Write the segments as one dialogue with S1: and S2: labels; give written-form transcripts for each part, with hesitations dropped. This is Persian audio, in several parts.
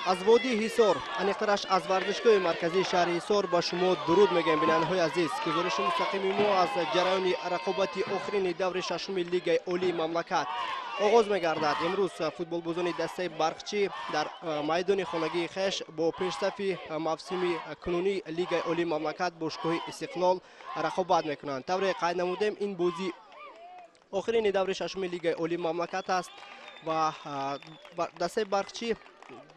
S1: از وادی حصار انیقترش از ورزشگاه مرکزی شهر حصار با شما درود میگم بینندگان عزیز. گزارش مستقیم ما از جریان رقابت آخرین دور ششم لیگ عالی مملکت آغاز می‌گردد. امروز فوتبال بازان دسته برقچی در میدان خانگی خش با پیشرفت موسم کنونی لیگ عالی مملکت باشگاه استقلال رقابت میکنند. طور قید نمودیم این بازی آخرین دور ششم لیگ عالی مملکت است و دسته برقچی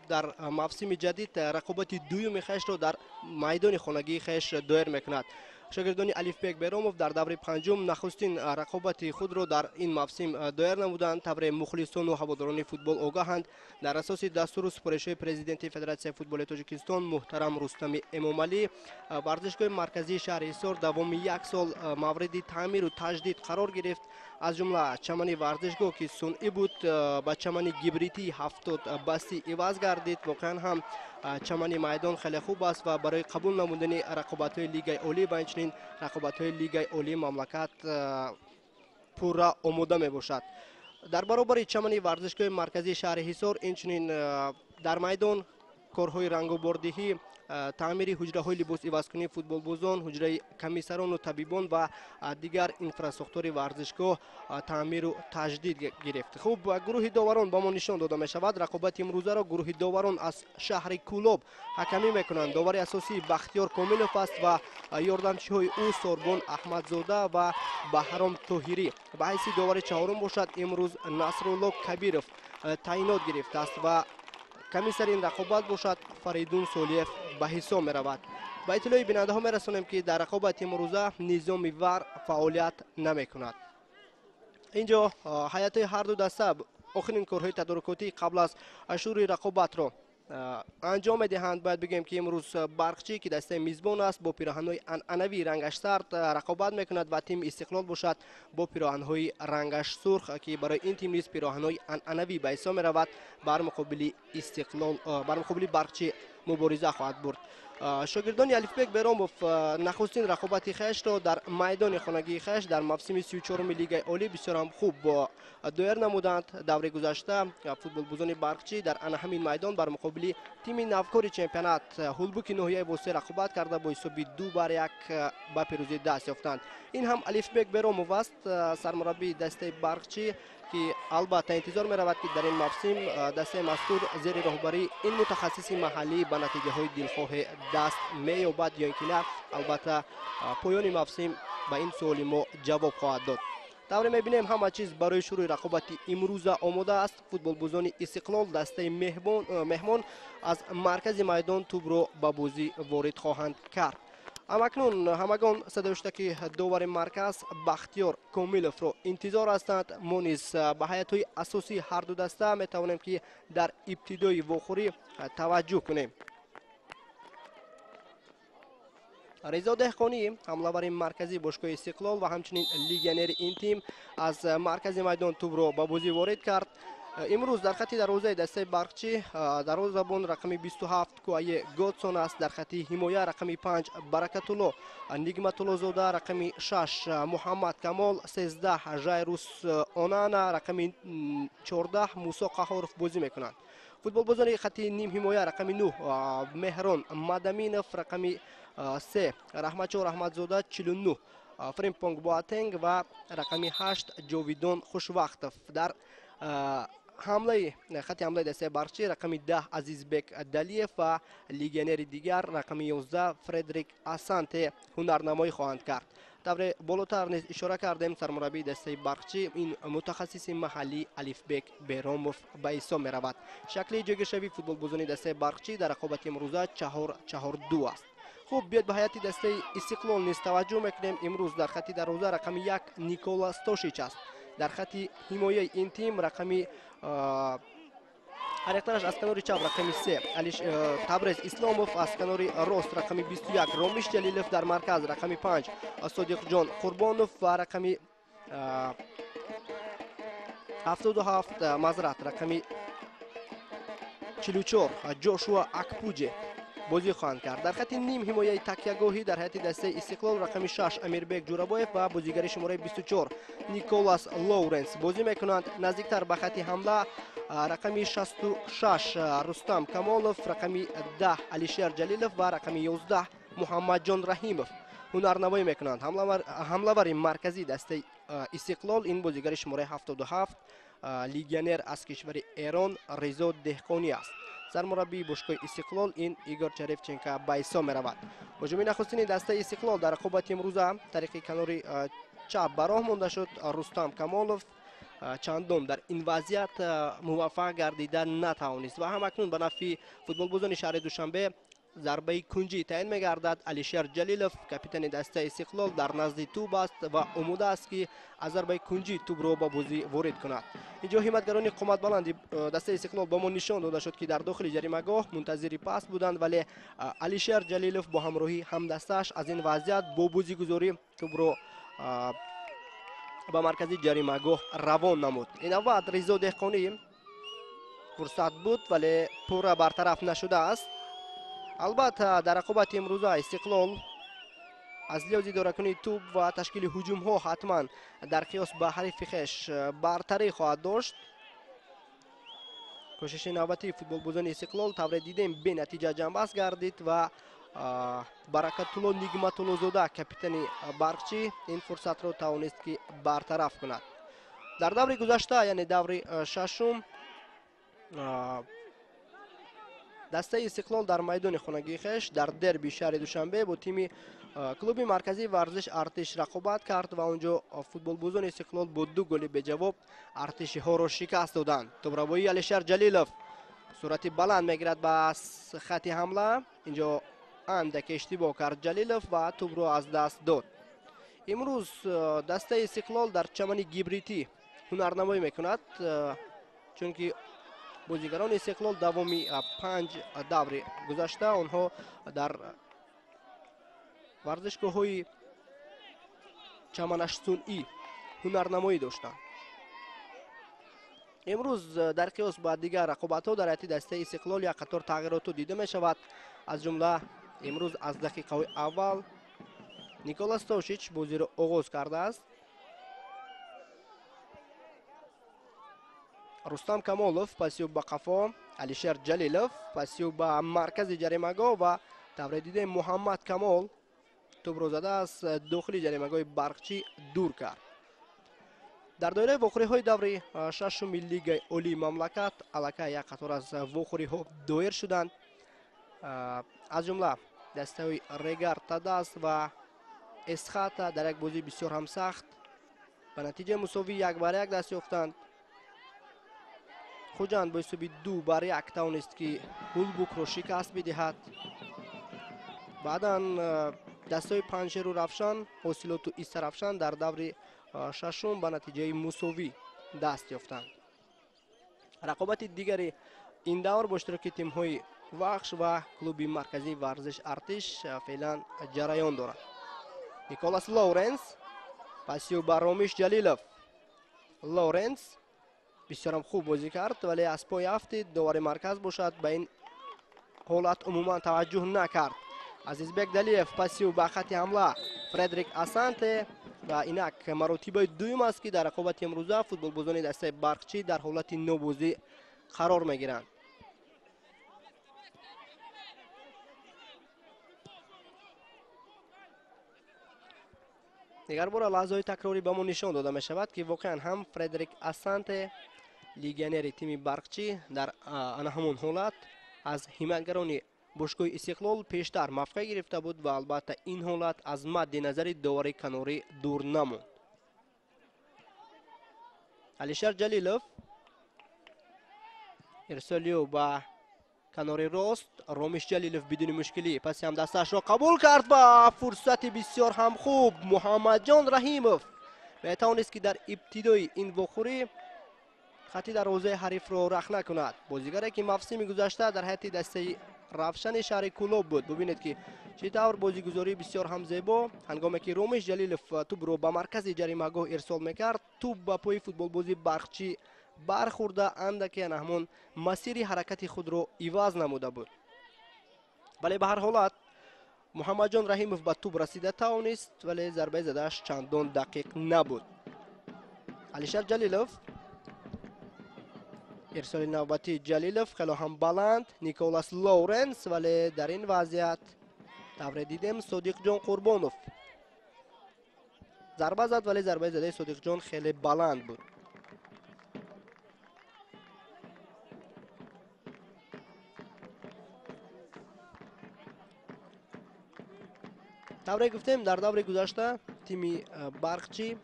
S1: در موسم جدید رقابت دوم خش را در میدان خانگی خش دایر میکند. شاگردان الفبک بیراموف در دور پنجم نخستین رقابت خود را در این موسم دایر نمودند. طور مخلصان و هواداران فوتبال آگاهند. در اساس دستور و سپارش پرزیدنت فدراسیون فوتبال تاجیکستان محترم رستم امامعلی، ورزشگاه مرکزی شهر حصار دوام یک سال مورد تعمیر و تجدید قرار گرفت. از جمله چمن ورزشگاه که صنعی بود با چمن گیبریتی 70 بستی عوض گردید. واقعا هم چمن میدان خیلی خوب است و برای قبول نمودن رقابت‌های لیگ عالی و همچنین رقابت‌های لیگ عالی مملکت پورا آماده میباشد. در برابر چمن ورزشگاه مرکزی شهر حصار اینچنین در میدان کارهای رنگ و باردهی، تعمیر حجره لباس عوضکنی فوتبال بازان، حجره کمیسران و طبیبان و دیگر اینفراستراکچور ورزشگاه تعمیر و تجدید گرفت. خوب گروه داوران با ما نشان داده می شود. رقابت امروزه را گروه داوران از شهر کولوب حکمی میکنند. داور اساسی بختیار کاملوف است و یاردمچی های او سوربان احمدزاده و بهرام طاهری. به حیث داور چهارم باشد امروز نصرالله کبیرов تعیینات گرفته است و کمیسر این رقابت باشد فریدون سولیف به حساب می رود. با اطلاع بیننده ها می رسانیم که در رقابت امروزه نظام ور فعالیت نمی کند. اینجا هیئت هر دو دسته آخرین کارهای تدارکاتی قبل از شروع رقابت را انجام میدهند. باید بگیم که امروز برقچی که دسته میزبان است با پیراهن‌های عنعنوی رنگش سرد رقابت میکند و تیم استقلال باشد با پیراهن‌های رنگش سرخ که برای این تیم نیز پیراهن‌های عنعنوی به حساب می‌رود. بر مقابل استقلال بر مقابل برقچی مبارزه خواهد برد. شاگردان الفبک بیراموف نخستین رقابت خش را در میدان خانگی خش در موسم 34 لیگ عالی بسیار هم خوب با دایر نمودند. دوره گذشته فوتبال بازان برقچی در همین میدان بر مقابل تیم نوکار چمپیونات هولبوک ناحیه واسه رقابت کرده با حساب 2-1 به پیروزی دست یافتند. این هم الفبک بیراموف است، سرمربی دسته برقچی که البته انتظار می رود که در این موسم دسته مستور زیر رهبری این متخصص محلی به نتیجه های دلخواه دست می یابد یا اینکه نه. البته پایان موسم به این سوال ما جواب خواهد داد. طوری می بینیم همه چیز برای شروع رقابت امروز آماده است. فوتبال بازان استقلال دسته مهمان از مرکز میدان توپ را به بازی وارد خواهند کرد. همکنون همگان صداشته که داور مرکز بختیار کاملوف را انتظار هستند. ما نیز به هیئت‌های اساسی هر دو دسته می توانیم که در ابتدای واخوری توجه کنیم. رضا دهقانی حمله‌ور مرکزی باشگاه استقلال و همچنین لیگنر این تیم از مرکز میدان توپ را به بازی وارد کرد. امروز در خط دروازه دسته برقچی دروازه‌بان رقم 27 کوای گودسون است. در خط حمایه رقم 5 برکت الله نگمت الله زاده، رقم 6 محمد کمال، 13 ژایروس آنانا، رقم 14 موسی قهارов بازی میکنند. فوتبال بازان خط نیم حمایه رقم 9 مهران مدامینوف، رقم 3 رحمتچور احمدزاده 49 فریمپونگ بواتنگ و رقم 8 جاویدان خوشوقتов. در خط حمله دسته برقچی رقم 10 عزیزبک دلیف و لیگنر دیگر رقم 11 فردریک اسانته هنرنمایی خواهند کرد. طور بالاتر نیز اشاره کردیم سرمربی دسته برقچی این متخصص محلی الفبک بیراموف به حساب می رود. شکل جگرشوی فوتبال بازان دسته برقچی در رقابت امروزه 4-4-2 است. خوب بیاید به هیئت دسته استقلال نیز توجه میکنیم. امروز در خط دروازه رقم 1 نیکولا ستاشیچ است. در خط حمایه این تیم رقم حریقترش از کنار چپ رقم 3 تبریز اسلاموف، از کنار راست رقم 21 رامیش جلیلوف، در مرکز رقم 5 صادق جان قربانوف و رقم 77 مزرعت رقم 44 جوشوا اکپوجه بازی خواهند کرد. در خط نیم حمایه تکیه‌گاهی در هیئت دسته استقلال رقم 6 امیربک جوراباєв و بازیگر شماره 24 نیکولاس لورنس بازی میکنند. نزدیکتر به خط حمله رقمی 66 رستم کمالوف، رقمی 10 علیشیر جلیلوف و رقمی 11 محمد جان رحیموف هنرنمایی میکنند. حمله‌ور مرکزی دسته استقلال این بازیگر شماره 77 لیگیونر از کشور ایران رضا دهقانی است. سرمربی باشگاه استقلال این ایگور چریفچنکا بایسا می رود. هجوم نخستین دسته استقلال در رقابت امروزه طریق کناری چپ براه مانده شد. رستم کمالوف چندان در این وضعیت موفق گردیده نتوانست و همکنون به نفع فوتبال بازان شهر دوشنبه ضربه کنجی تعیین می‌گردد. علیشیر جلیلوف کاپیتان دسته استقلال در نزد توپ است و آماده است که از ضربه کنجی توپ را به بازی وارد کند. اینجا حمایتگران قامت بلند دسته استقلال با ما نشان داده شد که در داخل جریمه‌گاه منتظر پاس بودند، ولی علیشیر جلیلوف با همراهی همدستش از این وضعیت با بازیگذاری توپ را به مرکزی جریمه‌گاه روان نمود. این وقت رضا دهقانی فرصت بود ولی پورا برطرف نشده است. البته در رقابت امروزه استقلال از لحاظ اداره‌کنی توپ و تشکیل هجوم ها حتما در قیاس به حریف خویش برتری خواهد داشت. کوشش نوبتی فوتبال بازان استقلال طور دیدیم به نتیجه جنبست گردید و برکت الله نگمت الله زاده کاپیتان برقچی این فرصت را توانست که برطرف کند. در دور گذشته یعنی دور ششم دسته استقلال در میدان خانگی خویش در دربی شهر دوشنبه با تیم کلوب مرکزی ورزش ارتش رقابت کرد و آنجا فوتبال بازان استقلال با 2 گل به جواب ارتش ها را شکست دادند. توپ‌روایی علیشیر جلیلوف صورت بلند میگیرد به خط حمله. اینجا اندک اشتباه کرد جلیلوف و توپ را از دست داد. امروز دسته استقلال در چمن گیبریتی هنرنمایی میکند، چون که بازیگران استقلال دوامی 5 دور گذشته آنها در ورزشگاه های چمنش صنعی هنرنمایی داشتند. امروز در قیاس با دیگر رقابت ها در حیاتی دسته استقلال یک قطار تغییرات دیده می شود. از جمله امروز از دقیقه اول نیکولا ستوشیچ بازی را آغاز کرده است. رستم کمالوف پاسیوب به قفا، علیشیر جلیلوف پاسیوب به مرکز جریمه‌گاه و طور دیده محمد کمال توپ را زده از داخل جریمه‌گاه برقچی دور کرد. در دایره واخوری های دور ششم لیگ عالی مملکت الکه یک قطار از واخوری ها دایر شدند، از جمله دسته های ریگر تداس و اسخات در یک بازی بسیار هم سخت به نتیجه مساوی 1-1 دست یافتند. خوجند با حساب 2-1 توانست که هولبوک را شکست بدهد. بعدا دستای پنجشیر و رفشان حاصلات و ایست رفشان در دور ششم به نتیجه مساوی دست یافتند. رقابت دیگری این دور با اشتراک تیم های وخش و کلوب مرکزی ورزش ارتش فعلا جریان دارد. نیکولاس لورنس پاسیو بر رامیش جلیلوف. لورنس بسیار خوب بازی کرد ولی از پای افتید. داور مرکز باشد به این حالت عموما توجه نکرد. عزیزبک دلیف پاسیو به خط حمله فردریک اسانته و اینک مراتب دوم است که در رقابت امروزه فوتبال بازان دسته برقچی در حالت نوبازی قرار میگیرند. دیگر بار لحظه تکراری به ما نشان داده می شود که واقعا هم فردریک اسانته لیگیونر تیم برقچی در آن همون حالت از حمایتگران باشگاه استقلال پیشتر موقع گرفته بود و البته این حالت از مد نظر داور کناری دور نماند. علیشیر جلیلوف ارسالیو با کناری راست، رامیش جلیلوف بدون مشکلی پس هم دستش را قبول کرد و فرصت بسیار هم خوب محمد جان رحیموف میتوانست که در ابتدای این واخوری خطی دروازه حریف را رخنه کند. بازیگری که موسم گذشته در حیاتی دسته رفشن شهر کلوب بود. ببینید که چطور بازیگزاری بسیار هم زیبا هنگامی که رامیش جلیلوف توپ را به مرکز جریمه‌گاه ارسال میکرد توپ به پای فوتبال بازی برقچی برخورده اندکی همون مسیر حرکت خود را عوض نموده بود. ولی به هر حالت محمد جان رحیموف به توپ رسیده توانست ولی ضربه زدهش چندان دقیق نبود. علیشیر جلیلوف ارسال نوبتی جلیلوف خیلی هم بلند نیکولاس لورنس، ولی در این وضعیت دور دیدیم صدیق جان قربانوف ضربه زد، ولی ضربه زده صدیق جان خیلی بلند بود. دوره گفتیم در دوره گذشته تیم برقچی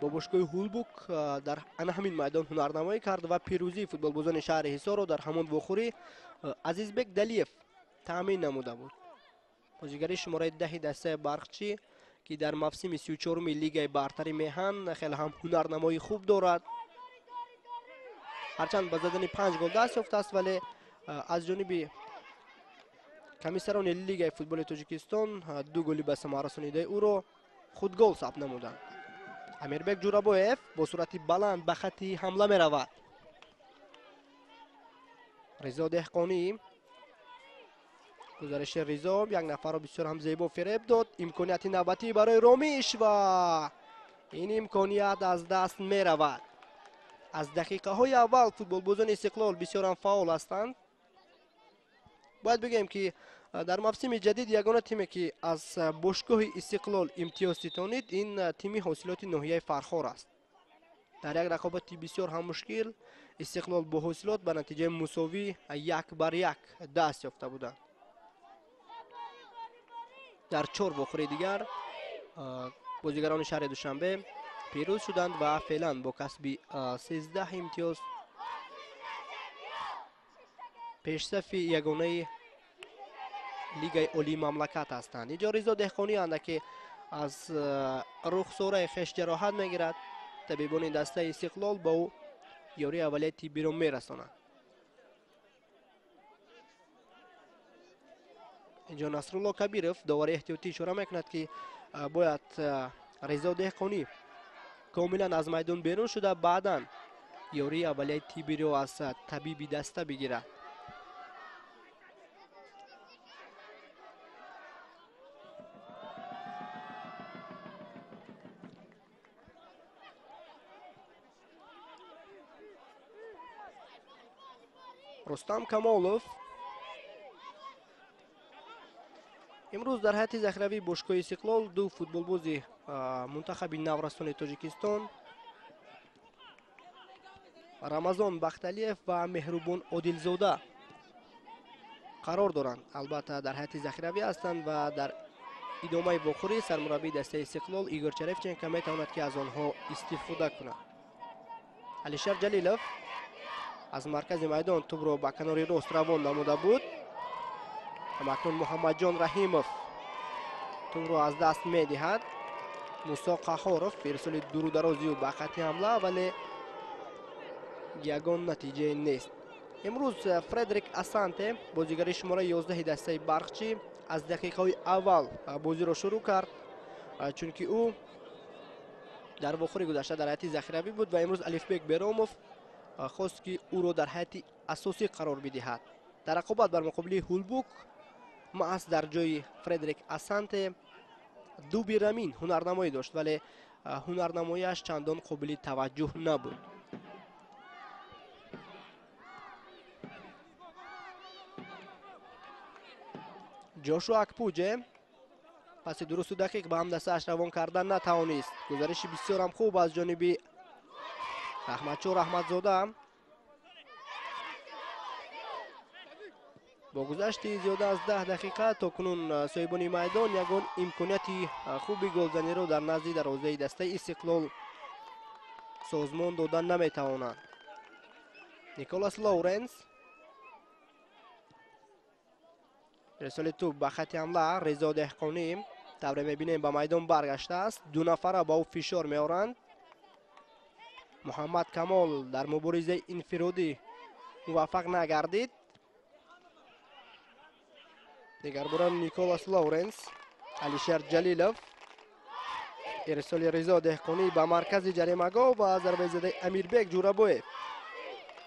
S1: با باشگاه هولبوک در همین میدان هنرنمایی کرد و پیروزی فوتبالبازان شهر حصار را در همان وخوری عزیزبک دلیف تامین نموده بود. بازیگری شماره 10 دسته برقچی که در موسم 34 لیگ برتر میهن خیلی هم هنرنمایی خوب دارد، هرچند با زدن 5 گل دست یافته است، ولی از جانب کمیسران لیگ فوتبال تاجیکستان 2 گلی به ثمر رسانیده او را خود گل ثبت نمودند. امیربک جورابویف با صورت بلند به خط حمله می رود. رضا دهقانی، گزارش رضا یک نفر را بسیار هم زیبا فریب داد. امکانیت نوبتی برای رامیش و این امکانیت از دست می رود. از دقیقه های اول فوتبالبازان استقلال بسیار هم فعال هستند. باید بگیم که در موسم جدید یگانه تیمی که از باشگاه استقلال امتیاز ستانید این تیم حاصلات ناحیه فرخار است. در یک رقابت بسیار هم مشکل استقلال با حاصلات به نتیجه مساوی 1-1 دست یافته بودند. در 4 وخوری دیگر بازیگران شهر دوشنبه پیروز شدند و فعلا با کسب 13 امتیاز پیشرفت یگانه لیگ اولی مملکت هستند. اینجا رضا دهقانی اند که از رخساره خیش جراحت میگیرد. طبیبان دسته استقلال با او یاری اولیه طبی را میرسانند. اینجا نصرالله کبیرов داور احتیاطی اشاره میکند که باید رضا دهقانی کاملا از میدان بیرون شده بعدا یاری اولیه طبی را از طبیب دسته بگیرد. رستم کمالوف امروز در هیئت ذخیروی باشگاه استقلال 2 فوتبالباز منتخب نورستان تاجیکستان رمضان بختالیف و مهربان عادلزاده قرار دارند. البته در هیئت ذخیروی هستند و در ادامه وخوری سرمربی دسته استقلال ایگور چرفچنکو میتواند که از آنها استفاده کند. علیشر جلیلوف از مرکز میدان توپ را به کنار راست روان نموده بود. اکنون محمد جان رحیموف توپ را از دست میدهد. موسی قهاروف ارسال دور درازی و به خط حمله، ولی یگان نتیجه نیست. امروز فردریک اسانته بازیگر شماره 11 دسته برقچی از دقیقه های اول بازی را شروع کرد، چون او در وخوری گذشته در هیئت ذخیروی بود و امروز الفبک بیراموف خواست که او را در هیئت اساسی قرار بدهد. در رقابت بر مقابل هولبوک محض در جای فردریک اسانته دو بیرامین هنرنمایی داشت، ولی هنرنماییش چندان قابل توجه نبود. جاشوا اکپوجه پس درست و دقیق به هم دستش روان کردن نتوانست. گزارش بسیار هم خوب از جانب رحمتچور رحمتزاده. با گذشت زیاده از 10 دقیقه تا کنون صاحبان میدان یگان امکانیت خوبی گلزنی را در نزد دروازه دسته استقلال سازمان دادن نمیتوانند. نیکولاس لورنس ارسال توپ به خط حمله. رضا دهقانی دوره میبینیم به میدان برگشته است. 2 نفره با او فشار میارند. محمد کمال در مبارزه انفرادی موفق نگردید. دیگر بار نیکولاس لورنس، علیشر جلیلوف ارسال رضا دهقانی به مرکز جریمه‌گاه و ضربه زده امیربک جورابویف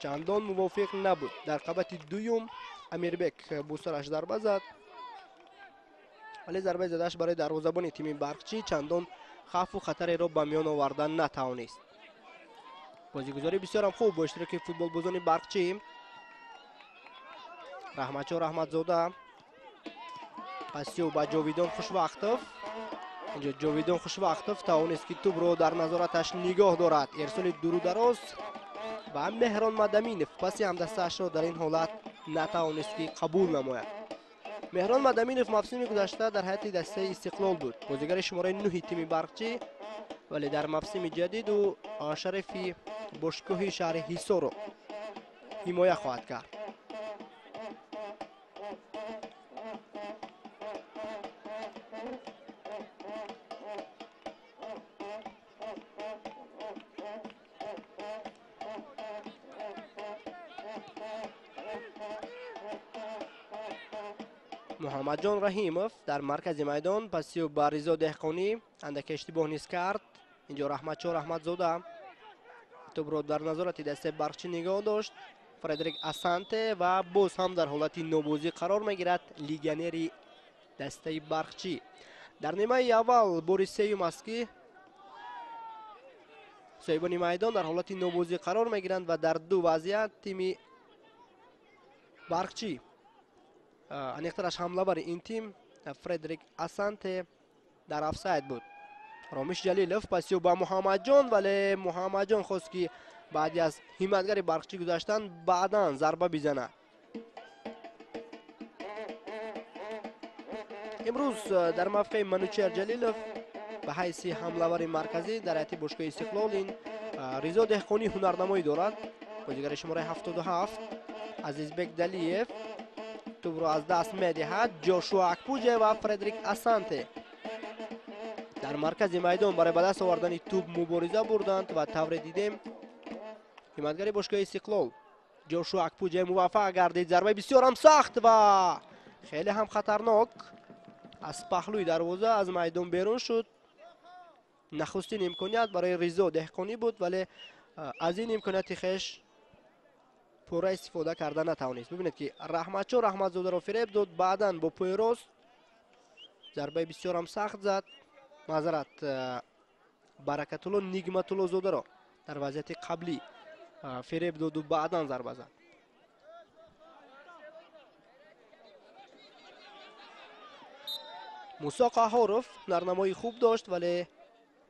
S1: چندان موافق نبود. در رقابت دوم امیربک با سرش ضربه زد، ولی ضربه زدهش برای دروازه‌بان تیم برقچی چندان خوف و خطری را به میان آوردن نتوانست. بازیگزاری بسیار هم خوب با اشتراک فوتبالبازان برقچی. رحمتچور رحمتزاده پسیو با جاویدان خوشوقتов. اینجا جاویدان خوشوقتov توانست که توپ رو در نظارتش نگاه دارد. ارسال دور و دراز و مهران مدمینف پسی هم دستش را در این حالت نتوانست که قبول نماید. مهران مدمینف موسم گذشته در هیئت دسته استقلال بود، بازیگر شماره 9 تیم برقچی، ولی در موسم جدید و شرف باشگاه شهر حصار را حمایت خواهد کرد. محمد جان رحیمов در مرکز میدان پسیو با رضا دهقانی اندک اشتباه نیست کرد. اینجا رحمتچور رحمتزاده توپ را در نظارت دسته برقچی نگاه داشت. فردریک اسانته و باز هم در حالت نوبازی قرار میگیرد لیگنری دسته برقچی. در نیمه اول باری سیوم است که صاحبان میدان در حالت نوبازی قرار میگیرند و در دو وضعیت تیم برقچی انیخترش حمله بر این تیم فردریک اسانته در افساید بود. رامیش جلیلوف پسیو با محمد جان، ولی محمد جان خواست که بعدی از حمایتگر برقچی گذاشتن بعدا ضربه بزنه. امروز در موقع منوچهر جلیلوف به حیث حمله‌ور مرکزی در هیئت باشگاه استقلال این رضا دهقانی هنرنمایی دارد. بازیگر شماره 77 عزیزبک دلیف توپ را از دست می‌دهد. جاشوا اکپوجه و فردریک اسانته در مرکز میدان برای به دست آوردن توپ مبارزه بردند و طور دیدیم حمایتگر باشگاه استقلال جاشوا اکپوجه موفق گردید. ضربه بسیار هم سخت و خیلی هم خطرناک از پهلوی دروازه از میدان بیرون شد. نخستین امکانیت برای رضا دهقانی بود، ولی از این امکانیت خیش پوره استفاده کرده نتوانست. ببینید که رحمتچور رحمتزاده را فریب داد، بعداً با پای راست ضربه بسیار هم سخت زد. معذرت برکت الله نگمت الله زاده را در وضعیت قبلی فریب داد و بعداً ضربه زد. موسی قهاروف نرنمایی خوب داشت، ولی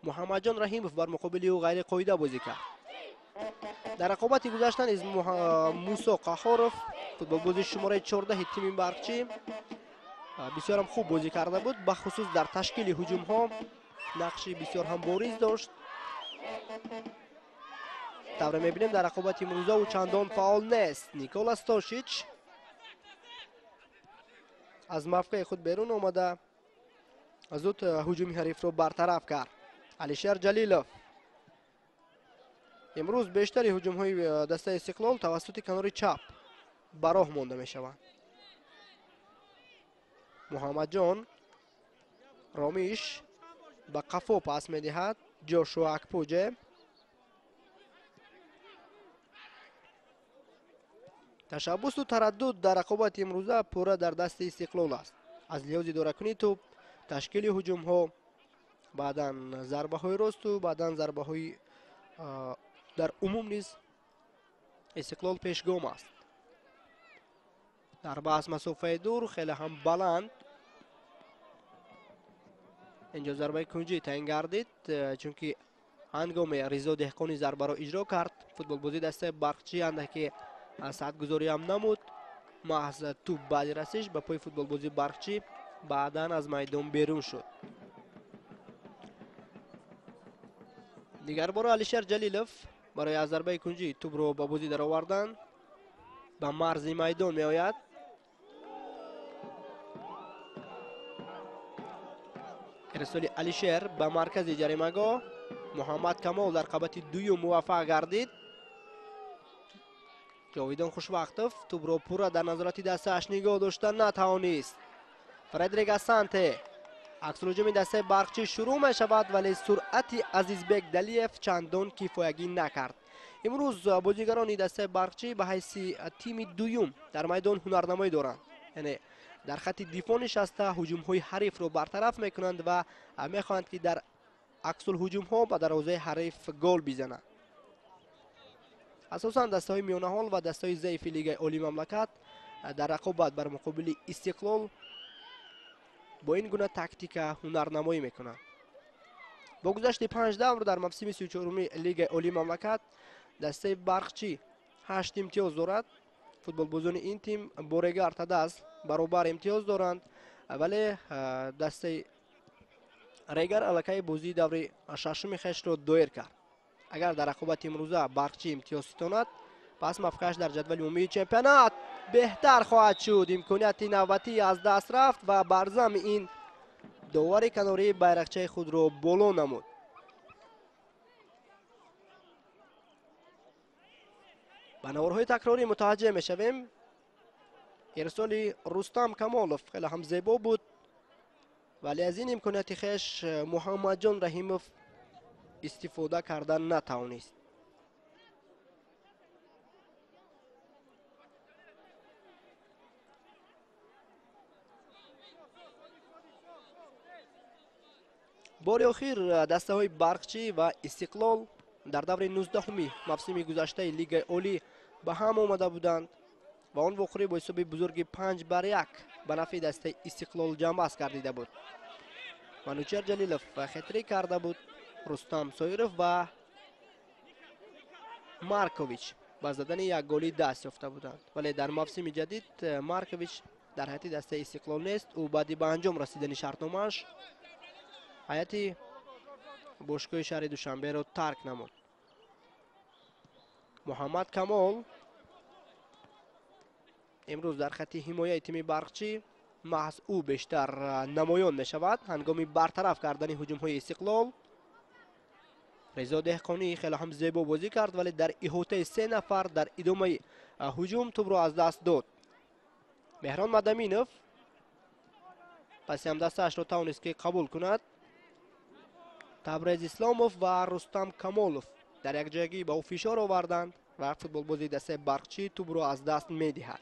S1: محمد جان رحیمov بر مقابل او غیر قاعده بازی کرد. در رقابت گذشتن از موسی قهاروف فوتبالباز شماره 14 تیم برقچی بسیار هم خوب بازی کرده بود، بخصوص در تشکیل هجوم ها نقشی بسیار هم بارز داشت. طور میبینیم در رقابت امروزه و چندان فعال نیست. نیکولا ستاشیچ از موقع خود بیرون آمده زود هجوم حریف را برطرف کرد. علیشر جلیلوف امروز بیشتر هجوم های دسته استقلال توسط کنار چپ براه مانده می شوند. محمد جان رامیش به قفو پاس می دهد. جاشوا اکپوجه تشبس و تردد در رقابت امروزه پوره در دست استقلال است. از لحاظ دورکنی توپ، تشکیل هجوم ها، بعداً ضربه های راست و بعداً ضربه های در عموم نیز استقلال پیشگام است. در بحث مسافه دور خیلی هم بلند اینجا ضربه کنجی تعیین گردید، چون که هنگام رضا دهقانی ضربه را اجرا کرد فوتبال بازی دسته برقچی اندکی ساعت گذاری هم نمود. محض توپ بعد رسیش به پای فوتبال بازی برقچی بعداً از میدان بیرون شد. دیگر بار علیشر جلیلوف برای از ضربه کنجی توپ را به بازی در آوردن به مرز میدان می آید. ارسال علیشر به مرکز جریمه‌گاه. محمد کمال در رقابت دوم موفق گردید. جاویدان خوشوقتov توپ را پورا در نظارت دستش نگاه داشتن نتوانست. فردریک اسانته عکس الهجوم دسته برقچی شروع می شود، ولی سرعت عزیزبک دلیف چندان کفایتی نکرد. امروز بازیگران دسته برقچی به حیث تیم دوم در میدان هنرنمایی دارند، یعنی در خط دفاع نشسته هجوم های حریف رو برطرف میکنند و میخواهند که در عکس الهجوم ها به دروازه حریف گل بزنند. اساسا دسته‌های میانه‌حال و دسته‌های ضعیف لیگ عالی مملکت در رقابت بر مقابل استقلال با این گونه تاکتیک هنرنمایی میکنند. با گذشت 5 دور در موسم 34 لیگ عالی مملکت دسته برقچی 8 امتیاز دارد. فوتبال بازان این تیم بورگر تداس برابر امتیاز دارند، ولی دسته ریگر الکی بازی دور ششم خیش را دایر کرد. اگر در رقابت امروزه برقچی امتیاز ستاند، پس موقعش در جدول عمومی چمپیونات بهتر خواهد شد. امکانیت نوبتی از دست رفت و برزم این داور کناری بیرقچه خود را بالا نمود. به نوارهای تکراری متوجه می شویم. ارسال رستم کمالوف خیلی هم زیبا بود، ولی از این امکانیت خیش محمد جان رحیموف استفاده کردن نتوانست. بار اخیر دسته های برقچی و استقلال در دور 19 موسم گذشته لیگ عالی به هم آمده بودند و آن واقعه با حساب بزرگ 5-1 به نفع دسته استقلال جنبست گردیده بود. منوچهر جلیلوف خطری کرده بود. رستم سایروف و مارکوویچ با زدن یک گلی دست یافته بودند، ولی در موسم جدید مارکوویچ در هیئت دسته استقلال نیست و بعد به انجام رسیدن شرطنامه‌اش هیئت باشگاه شهر دوشنبه را ترک نمود. محمد کمال امروز در خط حمایه تیم برقچی محض او بیشتر نمایان می شود هنگامی برطرف کردن هجوم های استقلال. رضا دهقانی خیلی هم زیبا بازی کرد، ولی در احاطه 3 نفر در ادامه هجوم توپ را از دست داد. مهران مدامینوف پس هم دستش را توانست که قبول کند. تبریز اسلاموف و رستم کمالوف در یک جایگی به او فشار آوردند و فوتبال بازی دسته برقچی توپ را از دست می دهد.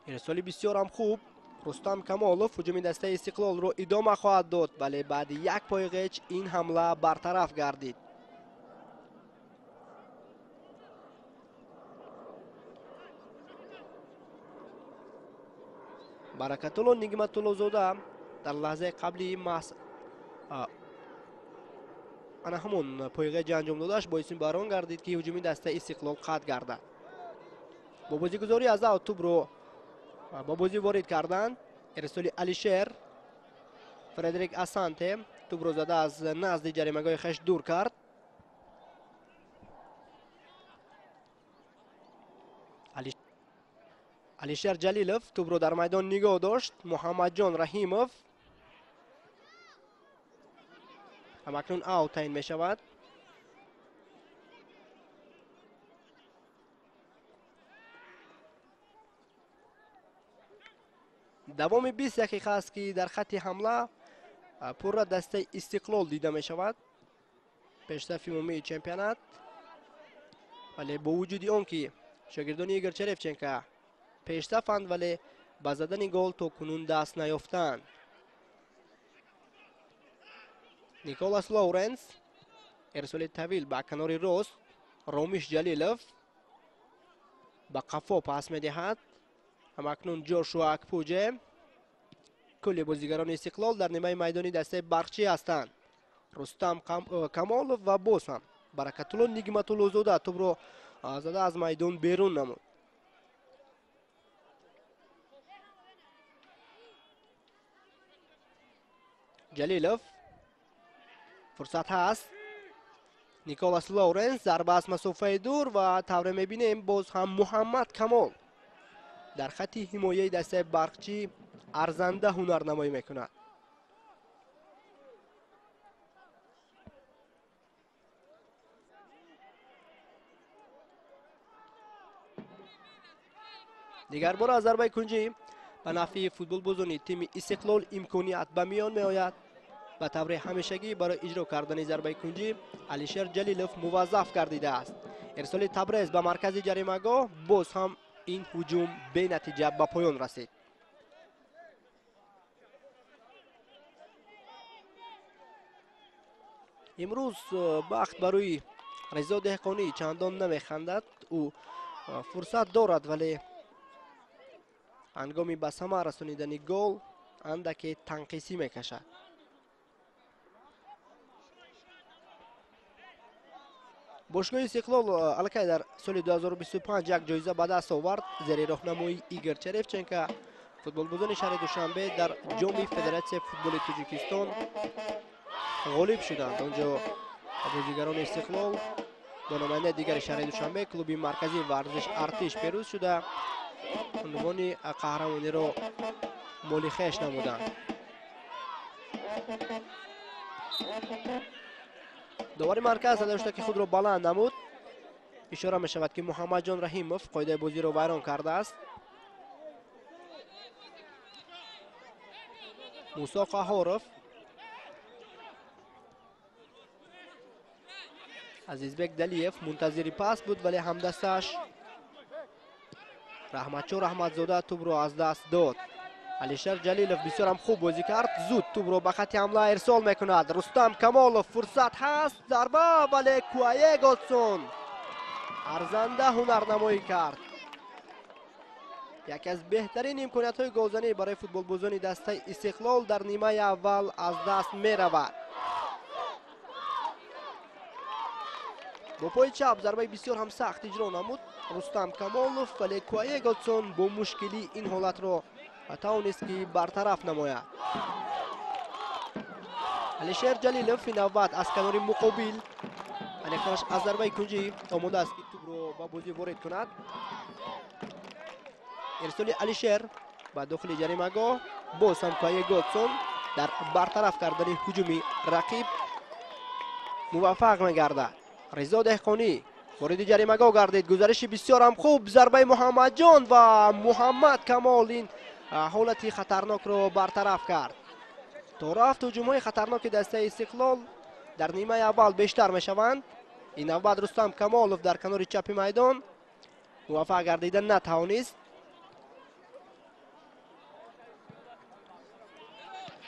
S1: ارسالی بسیار هم خوب. رستم کمالوف هجوم دسته استقلال را ادامه خواهد داد، ولی بعد یک پایغچ این حمله برطرف گردید. برکت الله نگمت الله زاده در لحظه قبلی انا همون پایغچ انجام دادش باعث باران گردید که هجوم دسته استقلال قطع گردد. با بازیگزاری از اوت توپ رو با بازی وارد کردند. ارسال علیشیر فردریک اسانته توپ رو زده از نزد جریمه‌گاه خش دور کرد. علیشیر جلیلوف توپ رو در میدان نگاه داشت. محمد جان رحیموف همکنون اوت تعیین می شود. دوام 20 دقیقه است که در خط حمله پر دسته استقلال دیده می شود. پیشرفت عمومی چمپیونات، ولی با وجود آن که شاگردان ایگور چریفچنکا پیشرفتند، ولی با زدن گل تا کنون دست نیافتند. نیکولاس لورنس ارسال طویل به کنار راست. رامیش جلیلوف به قفا پاس می دهد. همکنون جوشوا اکپوجه. کل بازیگران استقلال در نیمه میدانی دسته برقچی هستند. رستم کمالوف و باز هم برکت الله نگمت الله زاده توپ را زده از میدان بیرون نمود. جلیلوف فرصت هست. نیکولاس لورنس ضربه از مسافه دور و طوره میبینیم باز هم محمد کمال در خط حمایه دسته برقچی ارزنده هنرنمایی میکند. دیگر بار از ضربه کنجی به نفع فوتبال بازان تیم استقلال امکانیت به میان می آید. به طور همیشگی برای اجرا کردن ضربه کنجی علیشیر جلیلوف موظف گردیده است. ارسال تبریز به مرکز جریمه‌گاه باز هم این هجوم به نتیجه به پایان رسید. امروز بخت برای رضا دهقانی چندان نمیخندد. او فرصت دارد ولی هنگامی به ثمر رسانیدن گل اندکی تنقیسی میکشد. باشگاه استقلال الکی در سال 2025 یک جایزه به دست آورد زیر راهنمایی ایگور چریفچنکو. فوتبالبازان شهر دوشنبه در جام فدراسیون فوتبال تاجیکستان غالب شدند. آنجا بازیگران استقلال با نماینده دیگر شهر دوشنبه کلوب مرکزی ورزش ارتش پیروز شده عنوان قهرمانی را مال خویش نمودند. داور مرکز داشته که خود را بلند نمود. اشاره می شود که محمد جان رحیموف قاعده بازی را ویران کرده است. موسی قهاروف، عزیزبک دلیف منتظر پاس بود ولی همدستش رحمتشور احمدزاده توپ را از دست داد. علیشر جلیلوف بسیار هم خوب بازی کرد. زود توپ را به خط حمله ارسال میکند. رستم کمالوف فرصت هست، ضربه ولی کوایه گاتسون ارزنده هنرنمایی کرد. یکی از بهترین امکانیت های گلزنی برای فوتبالبازان دسته استقلال در نیمه اول از دست می رود. با پای چپ ضربه بسیار هم سخت اجرا نمود رستم کمالوف ولی کوایه گاتسون با مشکلی این حالت را توانست که برطرف نماید. علیشر جلیلوف این نوبت از کنار مقابل انیختنش از ضربه کنجی آماده است که توپ را با بازی وارد کند. ارسال علیشر به داخل جریمه‌گاه باز هم کوایه گاتسون در برطرف کردن هجوم رقیب موفق می‌گردد. رضا دهقانی وارد جریمه‌گاه گردید. گزارش بسیار هم خوب، ضربه محمد جان و محمد کمال این حالتی خطرناک را برطرف کرد. تا رفت هجوم‌های خطرناک دسته استقلال در نیمه اول بیشتر می‌شوند. این نوبت رستم کمالوف در کنار چپ میدان موفق گردیدن نتوانست.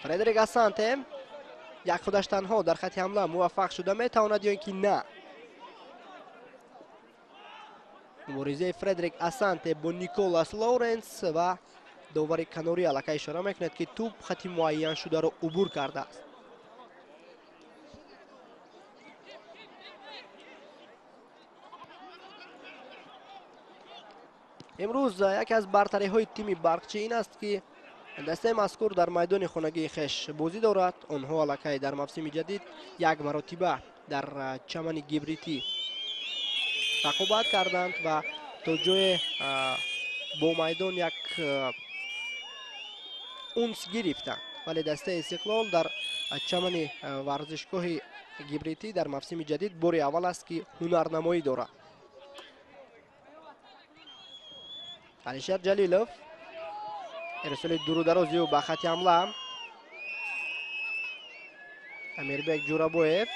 S1: فردریک اسانته یک خودش تنها در خط حمله موفق شده میتواند یا اینکه نه. مبارزه فردریک اسانته با نیکولاس لورنس و داور کناری الکی اشاره میکند که توپ خط معین شده را عبور کرده است. امروز یکی از برتری های تیم برقچی این است که دسته مذکور در میدان خانگی خش بازی دارد. آنها الکی در موسم جدید یک مرتبه در چمن گبریتی رقابت کردند و تا جای با میدان یک اونس گرفتند ولی دسته استقلال در چمن ورزشگاه گبریتی در موسم جدید بار اول است که هنرنمایی دارد. علیشر جلیلوف ارسال درو درازی و به خط حمله امیربک جورابویف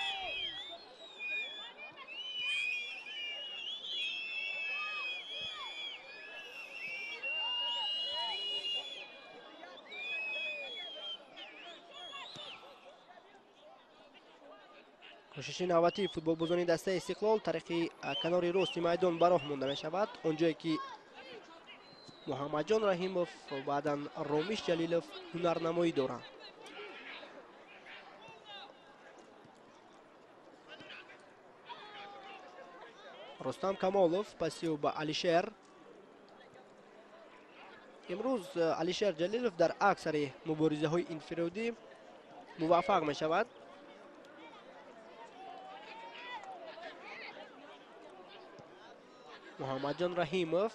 S1: کوشش نوبتی فوتبالبازان دسته استقلال طریق کنار راست میدان براه مانده می شود. اونجایی که محمد جان رحیموف و بعدا رامیش جلیلوف هنرنمایی دارند. رستم کمالوف پسیو به علیشر. امروز علیشر جلیلوف در اکثر مبارزه های انفرادی موفق می شود. محمد جان رحیموف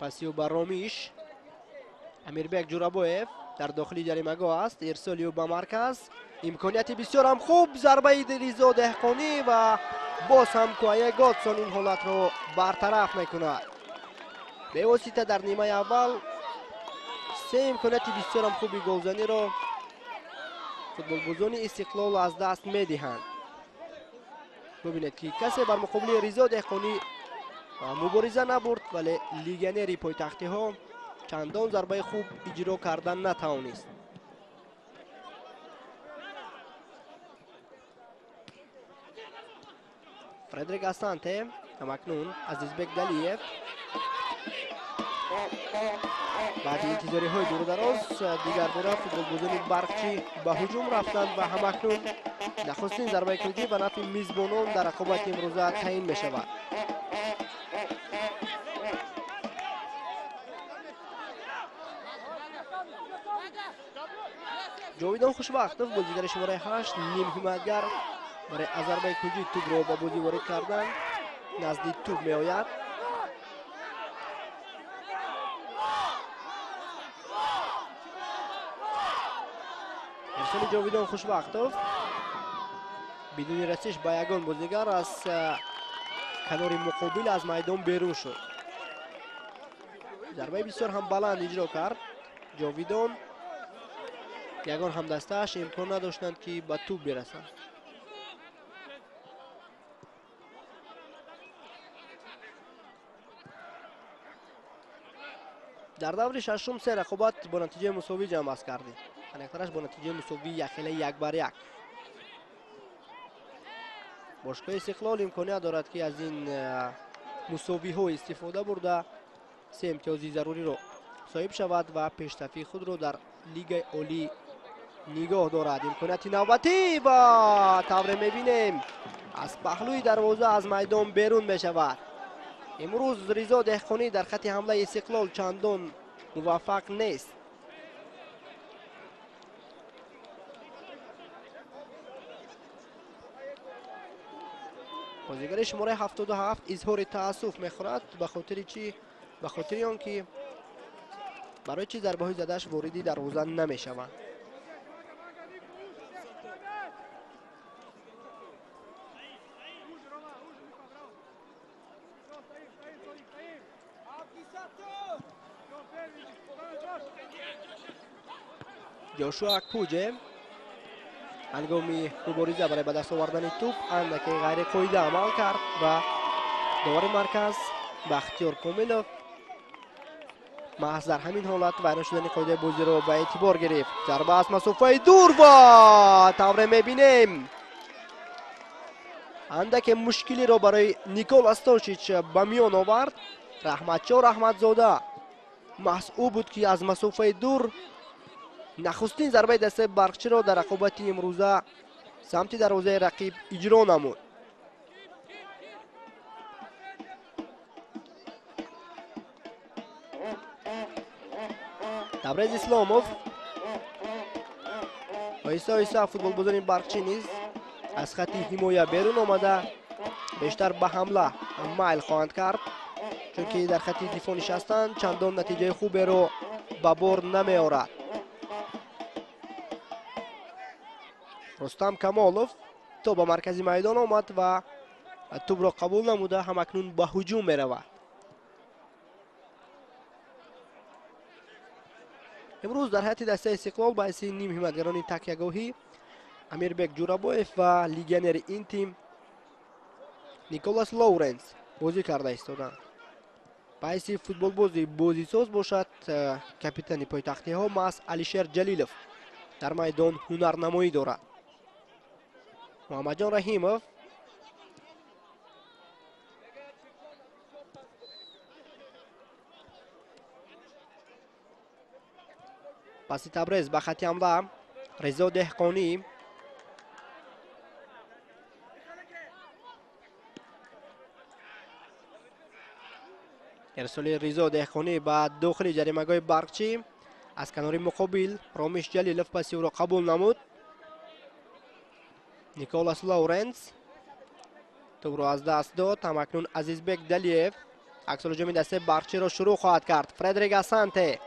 S1: پسیو به رامیش. امیربک جورابویف در داخلی جریمه‌گاه است. ارسالیو به مرکز امکانیت بسیار هم خوب، ضربه رضا دهقانی و باز هم کوایه گاتسون این حالت رو برطرف میکند. به واسطه در نیمه اول سه امکانیت بسیار هم خوبی گلزنی را فوتبالبازان استقلال از دست میدهند. ببینید که کسی بر مقابل رضا دهقانی مبارزه نبرد ولی لیگنری پایتختی ها چندان ضربه خوب اجرا کردن نتوانست. فردریک اسانته همکنون عزیزبک دلیف بعد انتظاری های دور و دراز دیگر باره فوتبالبازان برقچی به هجوم رفتند و همکنون نخستین ضربه کلیدی به نفع میزبانان در رقابت امروزه تعیین می شود. جاویدان خوشبختov بازیگر شماره 8 نیم حمایتگر برای از ضربه کلیدی توپ را به بازی وارد کردن نزدیک توپ می آید. ارسال جاویدان خوشبختov بدون رسش به یگان بازیگر از کنار مقابل از میدان بیرون شد. ضربه بسیار هم بلند اجرا کرد جاویدان. یگان هم دستش امکان نداشتند که به توپ برسند. در دور ششم سه رقابت با نتیجه مساوی جمع است کردیم. انکترش با نتیجه مساوی 1-1 باشگاه استقلال امکانیت دارد که از این مساوی ها استفاده برده 3 امتیازی ضروری را صاحب شود و پیشرفتی خود را در لیگ عالی نگاه دارد. امکانیت نوبتی با تور میبینیم از پهلوی دروازه از میدان بیرون می شود. امروز رضا دهقانی در خط حمله استقلال چندان موفق نیست. بازیگر شماره 77 اظهار تأسف می‌خورد به خاطر چی؟ به خاطر آنکه برای چی ضربه های زدهش واردی دروازه نمی‌شوند. جاشوا کوجه هنگامی مبارزه برای به دست آوردن توپ اندکی غیر قاعده عمل کرد و داور مرکز بختیار کاملوف محض در همین حالت ویران شدن قاعده بازی را به اعتبار گرفت. ضربه از مسافه دور و توره میبینیم اندک مشکلی را برای نیکول استاشیچ به میان آورد. رحمتشاه رحمتزاده محض او بود که از مسافه دور نخستین ضربه دسته برقچی را در رقابت امروزه سمت دروازه رقیب اجرا نمود. تبریز اسلاموف آیسته آیسته فوتبالبازان برقچی نیز از خط حمایه بیرون آمده بیشتر به حمله میل خواهند کرد چون که در خط دفاع نشستند چندان نتیجه خوبی را به بار نمی آورد. رستم کمالوف تو به مرکز میدان آمد و توپ را قبول نموده همکنون به هجوم می رود. امروز در هیئت دسته استقلال باعث نیم حمایتگران تکیه‌گاهی امیربک جورابویف و لیگنر این تیم نیکولاس لورنس بازی کرده ایستادند. باعث فوتبال بازی ساز باشد کاپیتان پایتختی ها ماس علیشیر جلیلوف در میدان هنرنمایی دارد. محمد جان رحیموف پس تبریز به خط حمله رضا دهقانی ارسال رضا دهقانی به داخل جریمه‌گاه برقچی از کنار مقابل رامیش جلیلوف پس او را قبول نمود. نیکولاس لورنس توپ را از دست داد. همکنون عزیزبک دلیف عکس العمل دسته برقچی را شروع خواهد کرد. فردریک اسانته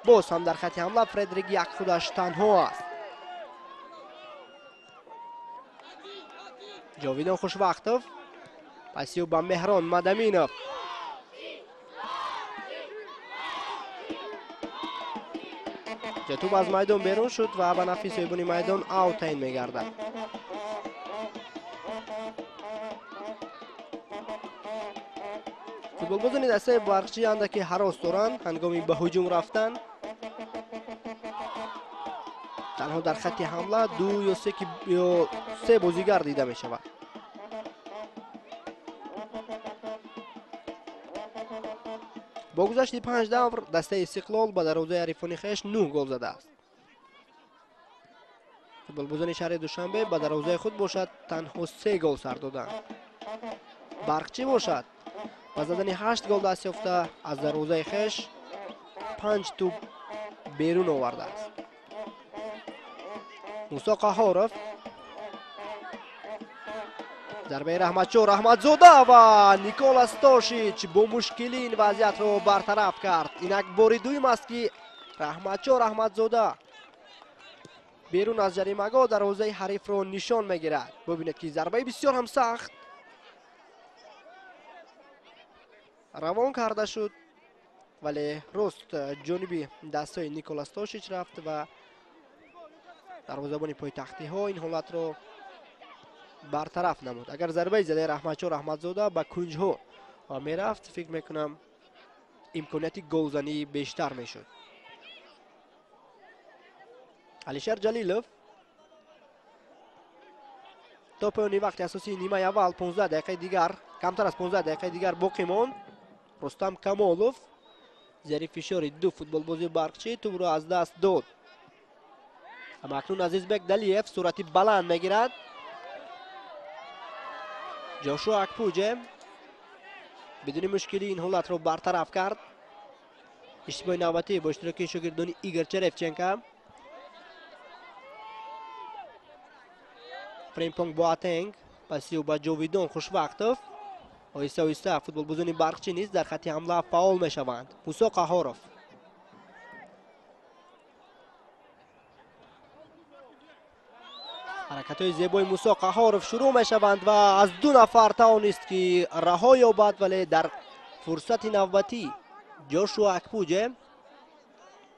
S1: باز هم در خط حمله فردریک یک خودش تنها است. جاویدان خوشبختov پس او به مهران مدمینوف توپ از میدان بیرون شد و به نفع صاحبان میدان آوت تعیین می‌گردد. فوتبالبازان دسته برقچی اندکی هراس دارند هنگامی به هجوم رفتن. تنها در خط حمله 2 یا 3 بازیگر دیده می شود. با گذشت 5 دور دسته استقلال با دروازه حریفان خویش 9 گل زده است. فوتبالبازان شهر دوشنبه با دروازه خود باشد تنها 3 گل سر دادند. برقچی باشد با زدن 8 گل دست یافته از دروازه خویش 5 توپ بیرون آورده است. موسی قهارов ضربه رحمتزاده و نیکولا ستاشیچ با مشکلی این وضعیت رو برطرف کرد. اینک بار دویم است که رحمتزاده بیرون از جریمه‌گاه دروازه حریف رو نشان میگیرد. ببینید که ضربه بسیار هم سخت روان کرده شد ولی راست جانبی دستای نیکولا ستاشیچ رفت و دروازه‌بان پایتختی ها این حالت رو برطرف نمود. اگر ضربه زده رحمتزاده به کنج ها میرفت فکر میکنم امکانیت گلزنی بیشتر میشد. علیشر جلیلوف توپ وقت اساسی نیمه اول 15 دقیقه دیگر کمتر از 15 دقیقه دیگر باقی ماند. رستم کمالوف زیر فشار دو فوتبالباز برقچی توپ را از دست داد. اما اکنون عزیزبک دلیف صورتی بلند میگیرد. جاشوا اکپوجه بدون مشکلی این حالت را برطرف کرد. اشتباه نوبتی با اشتراک شاگردان ایگور چرفچنکا. فریمپونگ بواتنگ پسیو با جاویدان خوشوقتوف. آیسته آیسته فوتبالبازان برقچی نیز در خط حمله فعال میشوند. موسی قهارov حرکت‌های زیبای موسی قهارov شروع میشوند و از دو نفر توانست که رها یابد ولی در فرصت نوبتی جاشوا اکپوجه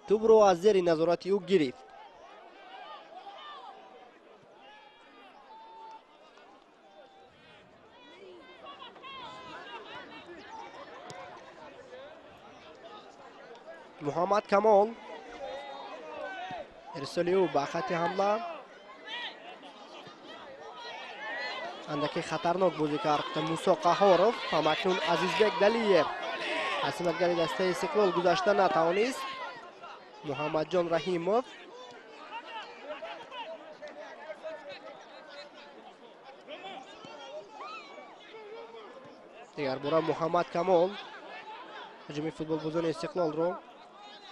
S1: توپ رو از زیر نظارت او گرفت. محمد کمال ارسالی او به خط حمله اندکی خطرناک بازی کرد موسی قهارov. همکنون عزیزبک دلیف حسمتگر دسته استقلال گذاشته نتوانست. محمد جان رحیموف دیگر باره محمد کمال هجوم فوتبالبازان استقلال رو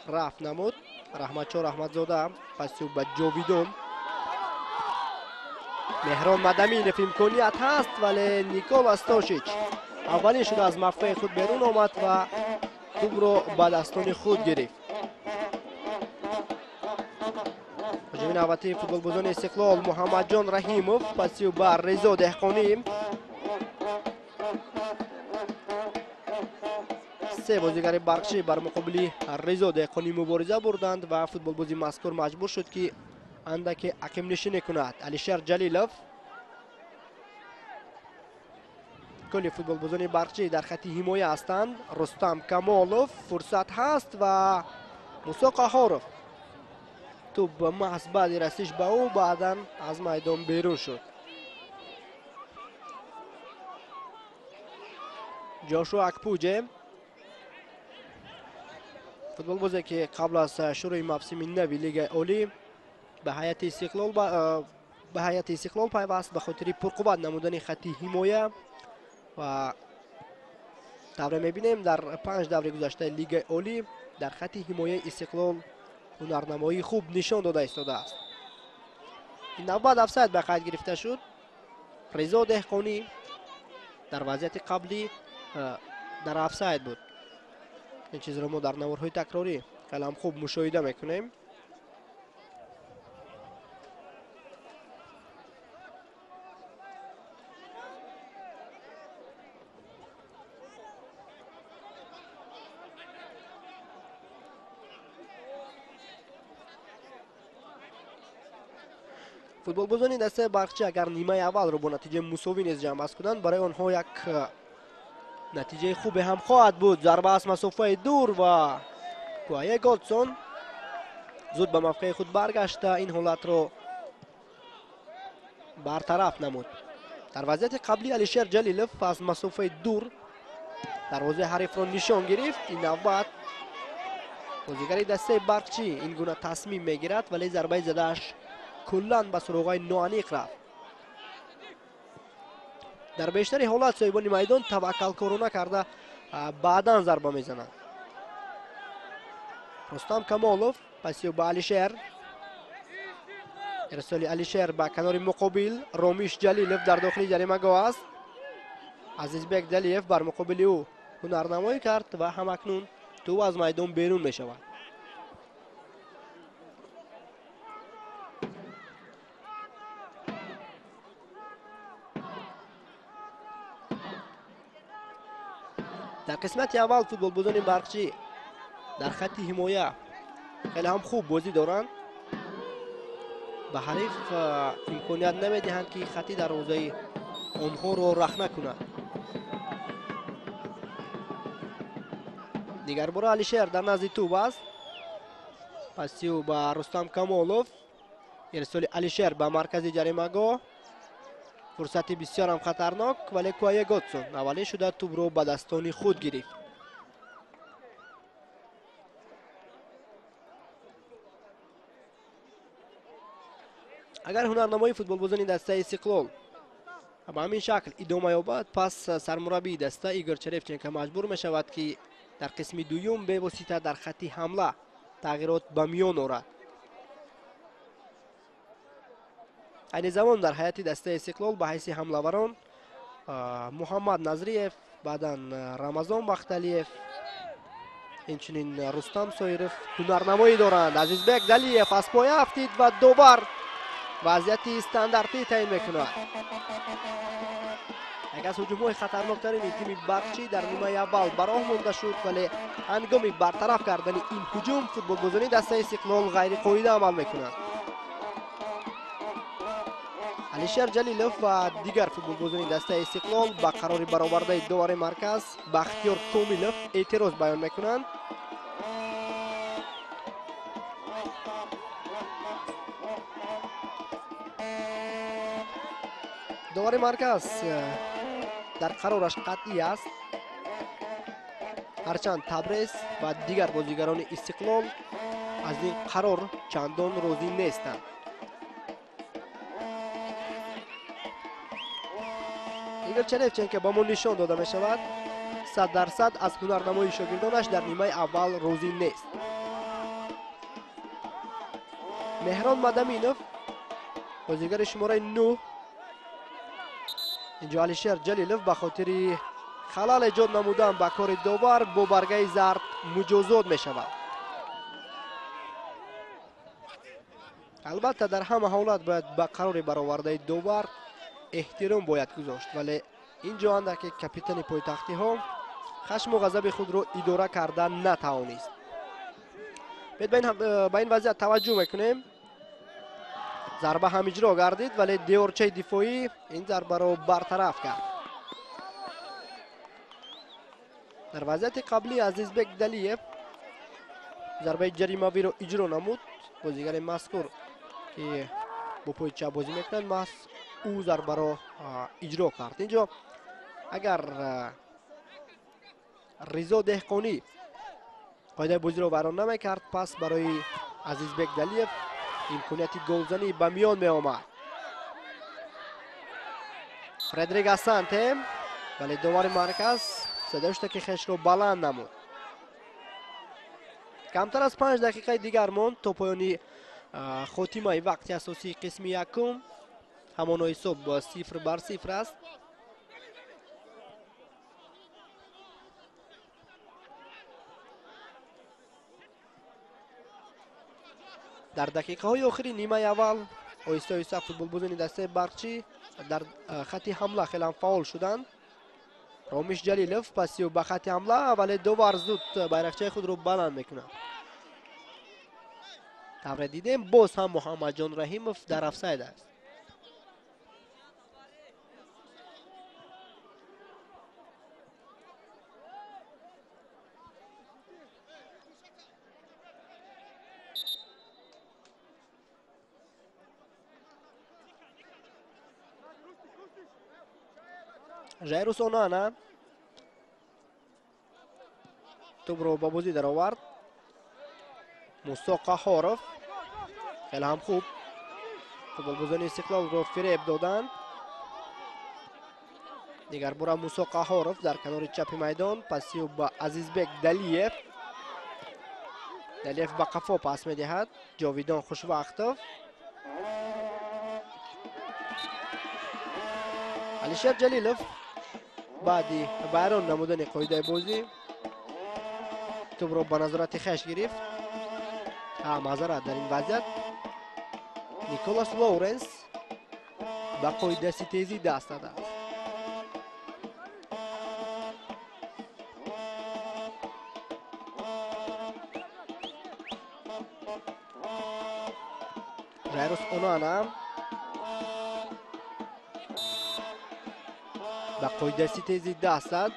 S1: رفت نمود. رحمتزاده پس به جاویدون مهران مدمینف امکانیت هست ولی نیکولا ستاشیچ اولین شده از مقطع خود بیرون آمد و توپ رو به دستان خود گرفت. هجوم نوبتی فوتبالبازان استقلال محمد جان رحیموف پس به رضا دهقانی. سه بازیگر برقچی بر مقابل رضا دهقانی مبارزه بردند و فوتبالباز مذکور مجبور شد که اندک عقب نشینی کند. علیشر جلیلوف کل فوتبالبازان برقچی در خط حمایه هستند. رستم کمالوف فرصت هست و موسی قهارov توپ محض بعد رسیش به او بعدا از میدان بیرون شد. جاشوا اکپوجه فوتبالبازی که قبل از شروع موسم نوی لیگ اولی به هیئت استقلال پیوست به خاطر پرقوت نمودن خط حمایه و دوره میبینیم در 5 دوره گذشته لیگ اولی در خط حمایه استقلال هنرنمایی خوب نشان داده ایستاده است. این نوبت افساید به قید گرفته شد. رضا دهقانی در وضعیت قبلی در افساید بود. این چیز را ما در نوارهای تکراری کلام خوب مشاهده میکنیم. فوتبالبازان دسته برقچی اگر نیمه اول رو با نتیجه مساوی نیز جمع بست کنند برای آنها یک نتیجه خوب هم خواهد بود. ضربه از مسافه دور و کوایه گالتسون زود به موقع خود برگشته این حالت رو برطرف نمود. در وضعیت قبلی علیشر جلیلوف از مسافه دور دروازه حریف را نشان گرفت. این نوبت بازیگری دسته برقچی این گونه تصمیم میگیرد ولی ضربه زدهش کلا به سراغای نوانیق رفت. در بیشتری حالات صاحبان میدان توکل کارانه کرده بعدا ضربه میزنند. رستم کمالوف پسیو به علیشیر، ارسال علیشیر به کنار مقابل. رامیش جلیلوف در داخل جریمه گاه است. عزیزبک دلیف بر مقابل او هنرنمایی کرد و همکنون تو از میدان بیرون می شود. در قسمت اول فوتبال بازان برقچی در خط حمایه خیلی هم خوب بازی دارند. به حریف امکانیت نمیدهند که خطی در روزه آنها رو رخنه کند. دیگر بار علیشیر در نزد توپ است. پسیو به رستم کمالوف، ارسال علیشیر به مرکز جریمه گاه. فرصتی بسیار هم خطرناک ولی کوای گاتسون اولی شده توپ رو به دستانی خود گرفت. اگر هنرنمای فوتبال بازان دسته استقلال به همین شکل ادامه یابد پس سرمربی دسته ایگور چریفچنکو مجبور می شود که در قسم دوم به واسطه در خط حمله تغییرات به میان آورد. این زمان در هیئت دسته استقلال به حیث حمله‌وران محمد نظریف، بعدا رمضان بختلیف، اینچنین رستم سایرف هنرنمایی دارند. عزیزبک دلیف از پای افتید و دوبار وضعیت استانداردی تعیین میکند. یک از هجوم‌های خطرناکترین تیم برقچی در نیمه اول براه مانده شد ولی هنگام برطرف کردن این هجوم فوتبال بازان دسته استقلال غیر قاعده عمل میکنند. علیشیر جلیلوف و دیگر فوتبال بازان دسته استقلال با قرار برآورده داور مرکز بختیار کاملوف اعتراض بیان میکنند. داور مرکز در قرارش قطعی است، هرچند تبریز و دیگر بازیگران استقلال از این قرار چندان راضی نیستند. ایگور چریفچنکو با ما نشان داده می شود 100% از هنرنمای شاگردانش در نیمه اول راضی نیست. مهران مدمینوف بازیگر شماره 9، اینجا علیشیر جلیلوف به خاطر خلل ایجاد نمودن به کار داور با برگه زرد مجازات می شود. البته در همه حالت باید به قرار برآورده داور احترام باید گذاشت ولی اینجا اندک که کاپیتان پایتختی ها خشم و غضب خود را اداره کردن نتوانست. به این وضعیت توجه میکنیم. ضربه هم اجرا گردید ولی دیوارچه دفاعی این ضربه را برطرف کرد. در وضعیت قبلی عزیزبک دلیف ضربه جریمه وی را اجرا نمود. بازیگر مذکور که با پای چپ بازی میکنند محض او ضربه را اجرا کرد. اینجا اگر رضا دهقانی قاعده بازی را وران نمیکرد پس برای عزیزبک دلیف امکانیت گلزنی به میان می آمد. فردریک اسانته ولی داور مرکز صداشت که خش را بلند نمود. کمتر از 5 دقیقه دیگر ماند تا پایانی خاتمه وقت اساسی قسم یکم. همان حساب با 0-0 است. در دقیقه های آخری نیمه اول آیسته آیسته فوتبال بازان دسته برقچی در خط حمله خیلی هم فعال شدند. رامیش جلیلوف پسیو به خط حمله ولی دوبار زود بیرقچه خود رو بلند میکنند. طبعا دیدیم باز هم محمد جان رحیموف در افساید است. جایروس اونانا توپ رو با بازی در آورد. موسی قهارف خیلی هم خوب فوتبالبازان استقلال رو فریب دادن. دیگر برا موسی قهارف در کنار چپ میدان، پسی با عزیزبک دلیف. دلیف با قفا پاس میدهد. جاویدان خوشوقتов. علیشیر جلیلوف بعدی بیرون نمودن قاعده بازی توپ رو با نظارت خویش گرفت. معذرت در این وضعیت نیکولاس لورنس با قاعده تیزی دست داده است. جایروس اونانا با قاعده تیزی دست داد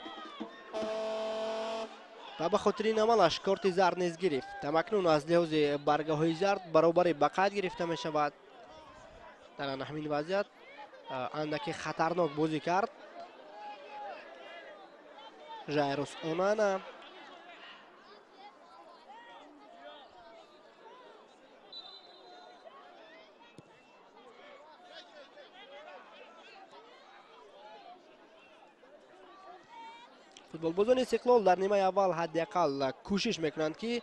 S1: و به خاطر این عملش کارت زرد نیز گرفت. تمکنون از لحاظ برگه های زرد برابر به قید گرفته می شود. در همین وضعیت اندکی خطرناک بازی کرد جایروس اونانا. فوتبالبازان استقلال در نیمه اول حداقل کوشش میکنند که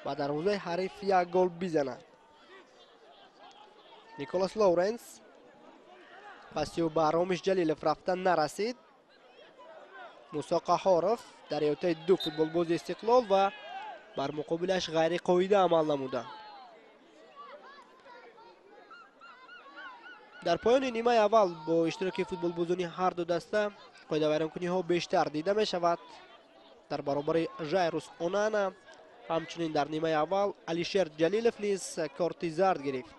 S1: با دروازه حریف یک گل بزنند. نیکولاس لورنس پسی با رامش جلیلوف رفتن نرسید. موسی قهارف در ایوته دو فوتبالباز استقلال و بر مقابلش غیر قاعده عمل نمودند. در پایان نیمه اول با اشتراک فوتبالبازان هر دو دسته قاعده ویرانکنی ها بیشتر دیده می شود. در برابر جایروس اونانا همچنین در نیمه اول علیشیر جلیلوف نیز کارت زرد گرفت.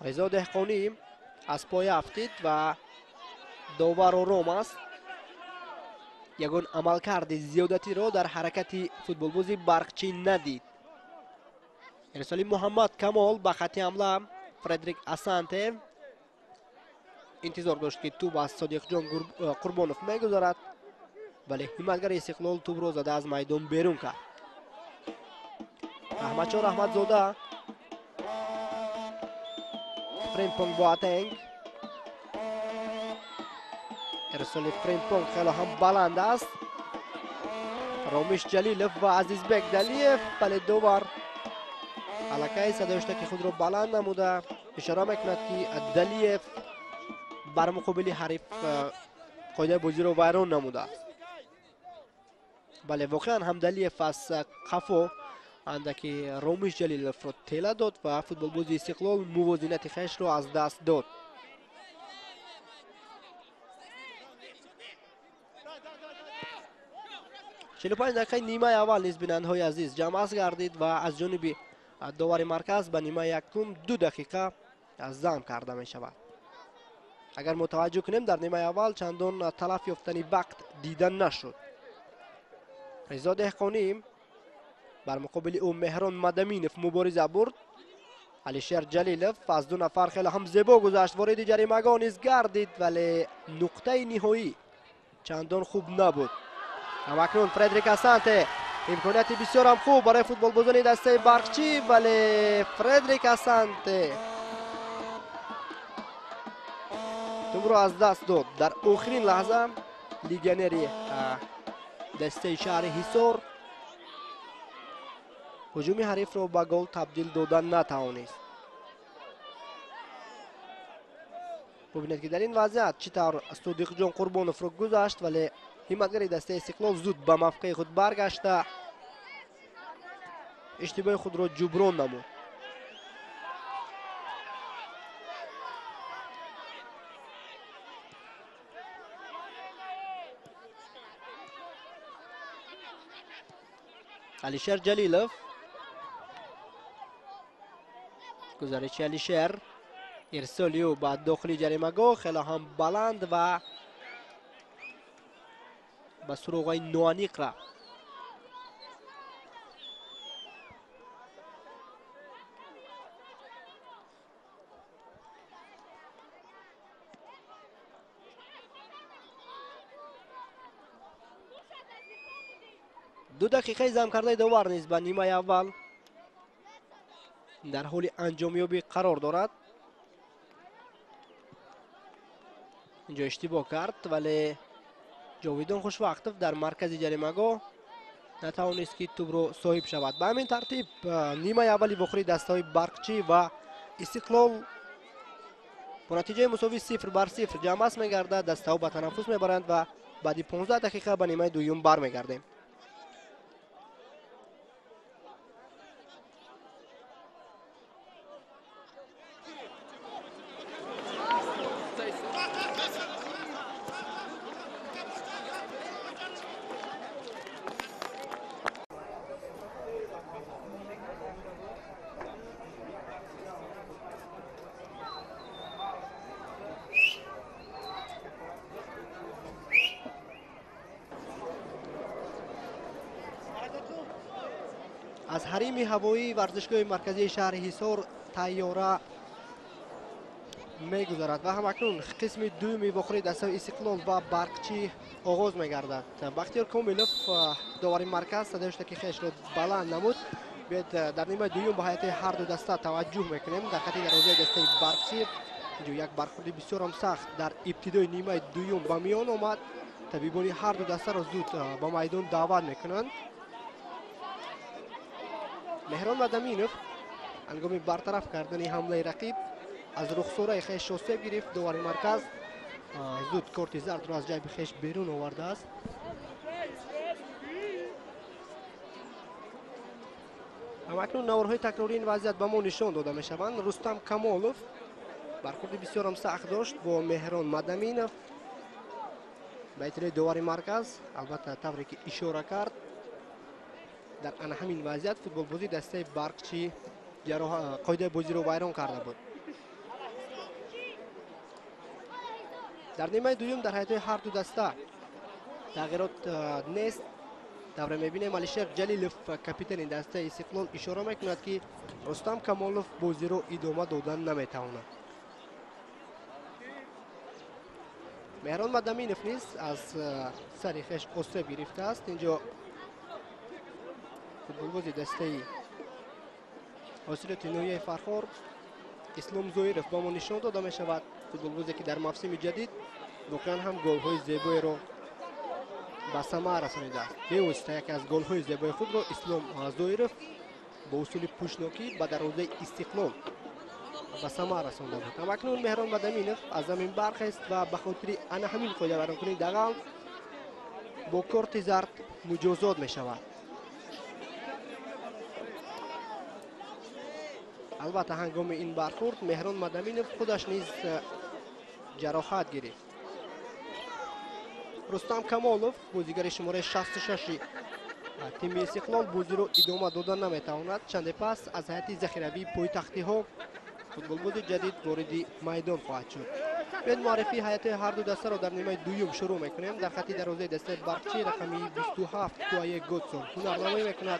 S1: رضا دهقانی از پای افتید و داور آرام است. یگان عملکرد زیادتی را در حرکت فوتبالباز برقچی ندید. ارسالی محمد کمال به خط حمله فردریک اسانته انتظار داشت که توپ از صادق جان قربانوف میگذارد، ولی همتگر استقلال توپ را زده از میدان بیرون کرد. احمدشاه رحمتزاده فرمپونگ بواتنگ ارسال فرمپونگ خیلی هم بلند است. رامش جلیلوف و عزیزبک دلیف بله دوبار علاقه صدایشته که خود را بلند نموده اشاره میکند که دلیف بر مقابل حریف قاعده بازی را ویران نموده است. بله واقعا هم دلیف از قفو اندکی رامش جلیلوف را تیله داد و فوتبالباز استقلال موازنت خویش را از دست داد. چهل و پنج دقیقه نیمه اول نیز بیننده های عزیز جمع گردید و از جانب داور مرکز به نیمه یکم 2 دقیقه زم کرده می شود. اگر متوجه کنیم در نیمه اول چندان تلف یافتنی وقت دیدن نشد. رضا دهقانی بر مقابل او مهران مدمینف مبارزه برد. علیشیر جلیلوف از 2 نفر خیلی هم زیبا گذشت، وارد جریمه‌گاه نیز گردید ولی نقطه نهایی چندان خوب نبود. اکنون فردریک اسانته امکانیت بسیار هم خوب برای فوتبالبازان دسته برقچی، ولی فردریک اسانته توپ را از دست داد. در آخرین لحظه لیگنری دسته شهر حصار هجوم حریف را به گل تبدیل دادن نتوانست. ببینید که در این وضعیت چطور صادق جان قربانوف را گذاشت، ولی همتگر دسته استقلال زود به موقع خود برگشته اشتباه خود را جبران نمود. علیشیر جلیلوف گزارش علیشیر ارسالیو بعد داخلی جریمه‌گاه خیلی هم بلند و به سراغ نوانیق را 2 دقیقه زم کرده داور نیز به نیمه اول در حال انجامیابی قرار دارد. اینجا اشتباه کرد ولی جاویدان خوشوقتов در مرکز جریمه‌گاه نتوانست که توپ رو صاحب شود. به همین ترتیب نیمه اولی بخوری دستای برقچی و استقلال با نتیجه مساوی 0-0 جمع است میگردد. دسته‌ها به تنفس میبرند و بعد 15 دقیقه به نیمه دوم برمیگردیم. از حریم هوایی ورزشگاه مرکزی شهر حصار طیاره میگذرد و همکنون قسم دومی بخوری دستای استقلال و برقچی آغاز میگردد. بختیار کاملوف داور مرکز صدایش که خیش رو بلند نمود. بیاید در نیمه دوم با حیات هر دو دسته توجه میکنیم. در خط دروازه دسته برقچی اینجا یک برخورد بسیار هم سخت در ابتدای نیمه دوم به میان آمد. طبیبانی هر دو دسته را زود با میدان دعوت میکنند. مهران مدمینوف هنگام برطرف کردن حمله رقیب از رخساره خیش شوسه گرفت. داور مرکز زود کارت زرد را از جیب خیش بیرون آورده است. همکنون نوارهای تکراری این وضعیت به ما نشان داده می شوند. رستم کمالوف برخورد بسیار هم سخت داشت با مهران مدمینوف به اطلاع داور مرکز. البته طوری که اشاره کرد در آن همین وضعیت فوتبال بازی دسته برقچی قاعده بازی رو ویران کرده بود. در نیمه دوم در حیات هر دو دسته تغییرات نیست. دوره میبینیم علیشیر جلیلوف کاپیتان دسته استقلال اشاره میکند که رستم کمالوف بازی رو ادامه دادن نمیتواند. مهران مدمینوف نیز از سر خیش آسیب گرفته است. اینجا فوتبال بازی دسته حاصلات نوعی فرخار اسلام زویرف با ما نشان داده می شود. فوتبال بازی که در موسم جدید واقعا هم گل های زیبایی رو به ثمر رسانیده است. به یک از گل های زیبای خود را اسلام زویرف با اصول پوشناکی به دروازه استقلال به ثمر رسانده بود. همکنون مهران مدمینوف از زمین برخاست و به خاطر آن همین قاعده ویران کننده دغل با کارت زرد مجازات می شود. البته هنگام این برخورد مهران مدمینوف خودش نیز جراحت گرفت. رستم کمالوف بازیگر شماره 66 تیم استقلال بازی رو ادامه دادن نمیتواند. چند پس از هیئت ذخیروی پایتختی ها فوتبال بازی جدید وارد میدان خواهد شد. به معرفی هیئت هر دو دسته را در نیمه دوم شروع میکنیم. در خط دروازه دسته برقچی رقمی 27 توای گودسون هنرنمایی میکند.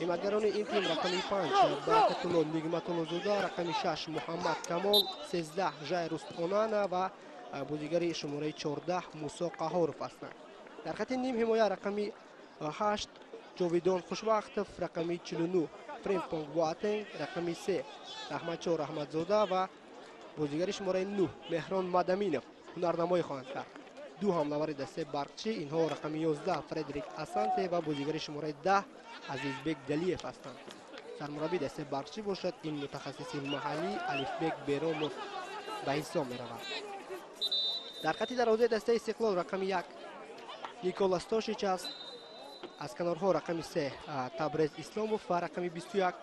S1: حمایتگران این تیم رقمی 5 برکت الله نگمت الله زوده، رقمی 6 محمد کمال، 13 ژایروس اونانا و بازیگر شماره 14 موسی قهارف هستند. در خط نیم حمایه رقمی 8 جاویدان خوشوقتов، رقمی 49 فرمپونگ بواتنگ، رقمی 3 رحمتچور احمدزاده و بازیگر شماره 9 مهران مدمینوف هنرنمایی خواهند کرد. دو حمله‌ور دسته برقچی اینها رقمی 11 فردریک اسانته و بازیگر شماره 10 عزیزبک دلیف هستند. سرمربی دسته برقچی باشد این متخصص محلی الفبک بیراموف به حساب می رود. در خط دروازه دسته استقلال رقمی 1 نیکولاس تاشیچ است. از کنارها رقمی 3 تبریز اسلاموف و رقمی 21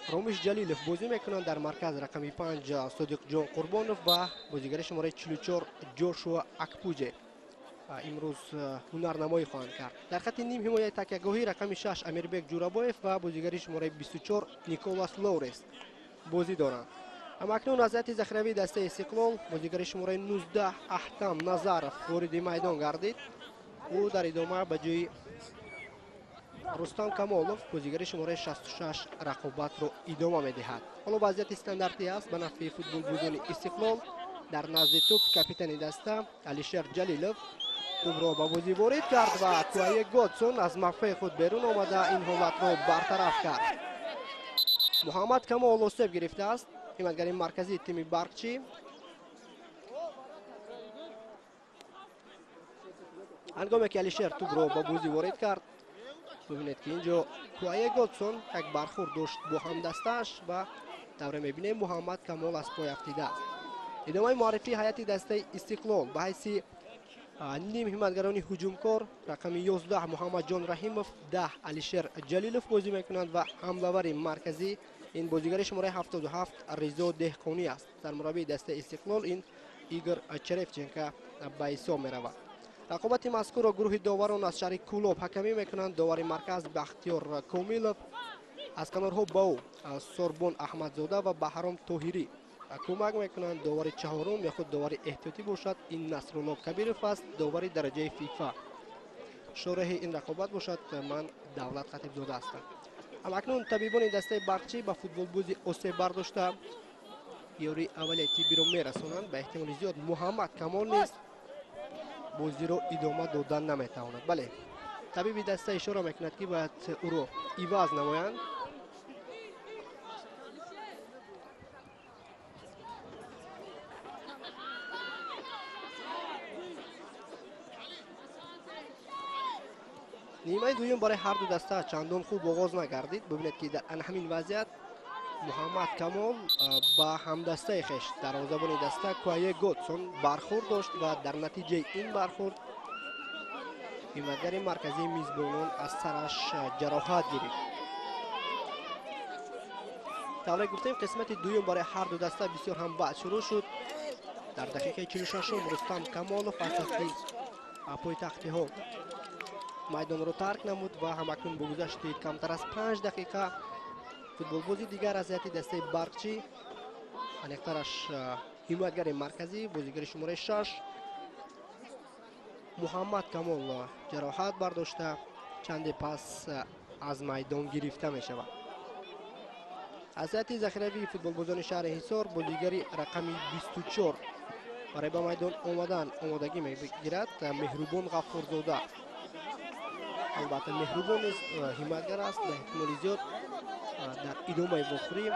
S1: رامش جلیلوف بازی میکنند. در مرکز رقمی 5 صادق جان قربانوف و بازیگر شماره 44 جوشوا اکپوجه امروز هنرنمایی خواهند کرد. در خط نیم حمایه تکیه‌گاهی رقمی 6 امیربک جورابایف و بازیگر شماره 24 نیکولاس لورس بازی دارند. همکنون از هیئت ذخیروی دسته استقلال بازیگر شماره 19 احتم نظرف وارد میدان گردید. او در ادامه به جای رستم کمالوف بازیگر شماره 66 رقابت رو ادامه میدهد. حالا وضعیت استانداردی است به نفع فوتبال بازان استقلال. در نزد توپ کاپیتان دسته علیشر جلیلوف توپ را به بازی وارد کرد و کوای گودسون از مقفه خود بیرون آمده این حالت را برطرف کرد. محمد کمال اوسف گرفته است حمایتگر مرکزی تیم برقچی. هنگامی که علیشر توپ را به بازی وارد کرد ببینید که اینجا کوای گودسون یک برخورد داشت با هم دستش و دوره میبینیم محمد کمال از پای افتیده است. ادامه معرفی هیئت دسته استقلال به حیث نیم حمایتگران هجومکار رقم 11 محمد جان رحیمов، 10 علیشر جلیلوف بازی میکنند و حمله‌ور مرکزی این بازیگر شماره 77 رضا دهقانی است. در مربی دسته استقلال این ایگور چرفچنکو به حساب میرود. رقابت مذکور را گروه داوران از شهر کولوب حکمی میکنند. داور مرکز بختیار کومیلوف، از کنارها باو سوربون احمدزاده و بهرام طاهری کمک میکنند. داور چهارم یا خود داور احتیاطی باشد این نصرالله کبیرов است. داور درجه فیفا. شارح این رقابت باشد من دولت خطیب زاده هستم. اکنون طبیبان دسته برقچی به فوتبال بازی آسیب برداشته یاری اولیه تیبی را میرسانند. به احتمال زیاد محمد کمال نیست بازی را ادامه دادن نمیتواند. بله طبیب دسته اشاره میکند که باید او را ایواز نمایند. نیمه دویم برای هر دو دسته چندان خوب آغاز نگردید. ببینید که در همین وضعیت محمد کمال با همدسته خیش دروازه‌بان دسته کوای گودسون برخورد داشت و در نتیجه این برخورد حمایتگر مرکزی میزبانان از سرش جراحت گرفت. طوری گفتیم قسمت دویم برای هر دو دسته بسیار هم بد شروع شد. در دقیقه 46 رستم کمالوف از طرف پایتختی ها میدان را ترک نمود و همکنون با گذشت کمتر از 5 دقیقه فوتبال بازی دیگر از هیئت دسته برقچی انیقترش حمایتگر مرکزی بازیگر شماره 6 محمد کمال جراحت برداشته چند پس از میدان گرفته می شود. از هیئت ذخیروی فوتبال بازان شهر حصار بازیگری رقم 24 برای به میدان آمدن آمادگی میگیرد مهربان غفورزاده. البته مهربان نیست حمایتگر است. به احتمال زیاد در ادامه وفری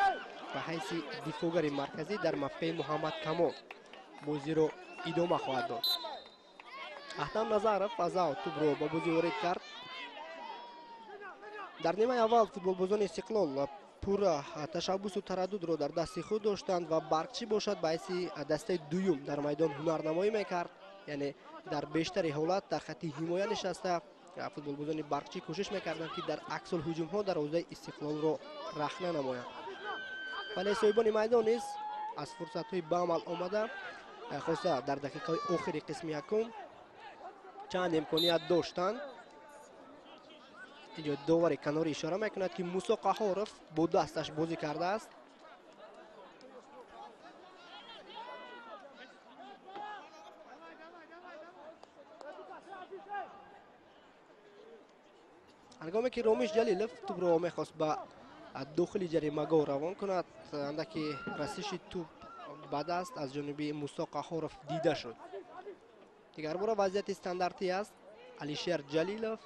S1: به حیث دفاعگر مرکزی در موقع محمد کمال بازی رو ادامه خواهد داد. احتم نظرف از توپ رو با بازی وارد کرد. در نیمه اول فوتبال بازان استقلال پور تشبث و تردد رو در دست خود داشتند و برقچی باشد به حیث دسته دوم در میدان هنرنمایی میکرد. یعنی در بیشتر حالت در خط حمایه نشسته فوتبال بازان برقچی کوشش میکردند که در عکس الهجوم ها دروازه استقلال رو رخنه نمایند. ولی صاحبان میدان نیز از فرصت های به عمل آمده خاصه در دقیقه آخری قسم یکم چند امکانیت داشتند. اینجا داور کناری اشاره میکند که موسی قهارов با دستش بازی کرده است. هنگامی که رامیش جلیلوف توپ را میخواست به داخل جریمه‌گاه روان کند اندکی رسش توپ به دست از جانب موسی قهارov دیده شد. دیگر بار وضعیت استانداردی است. علیشر جلیلوف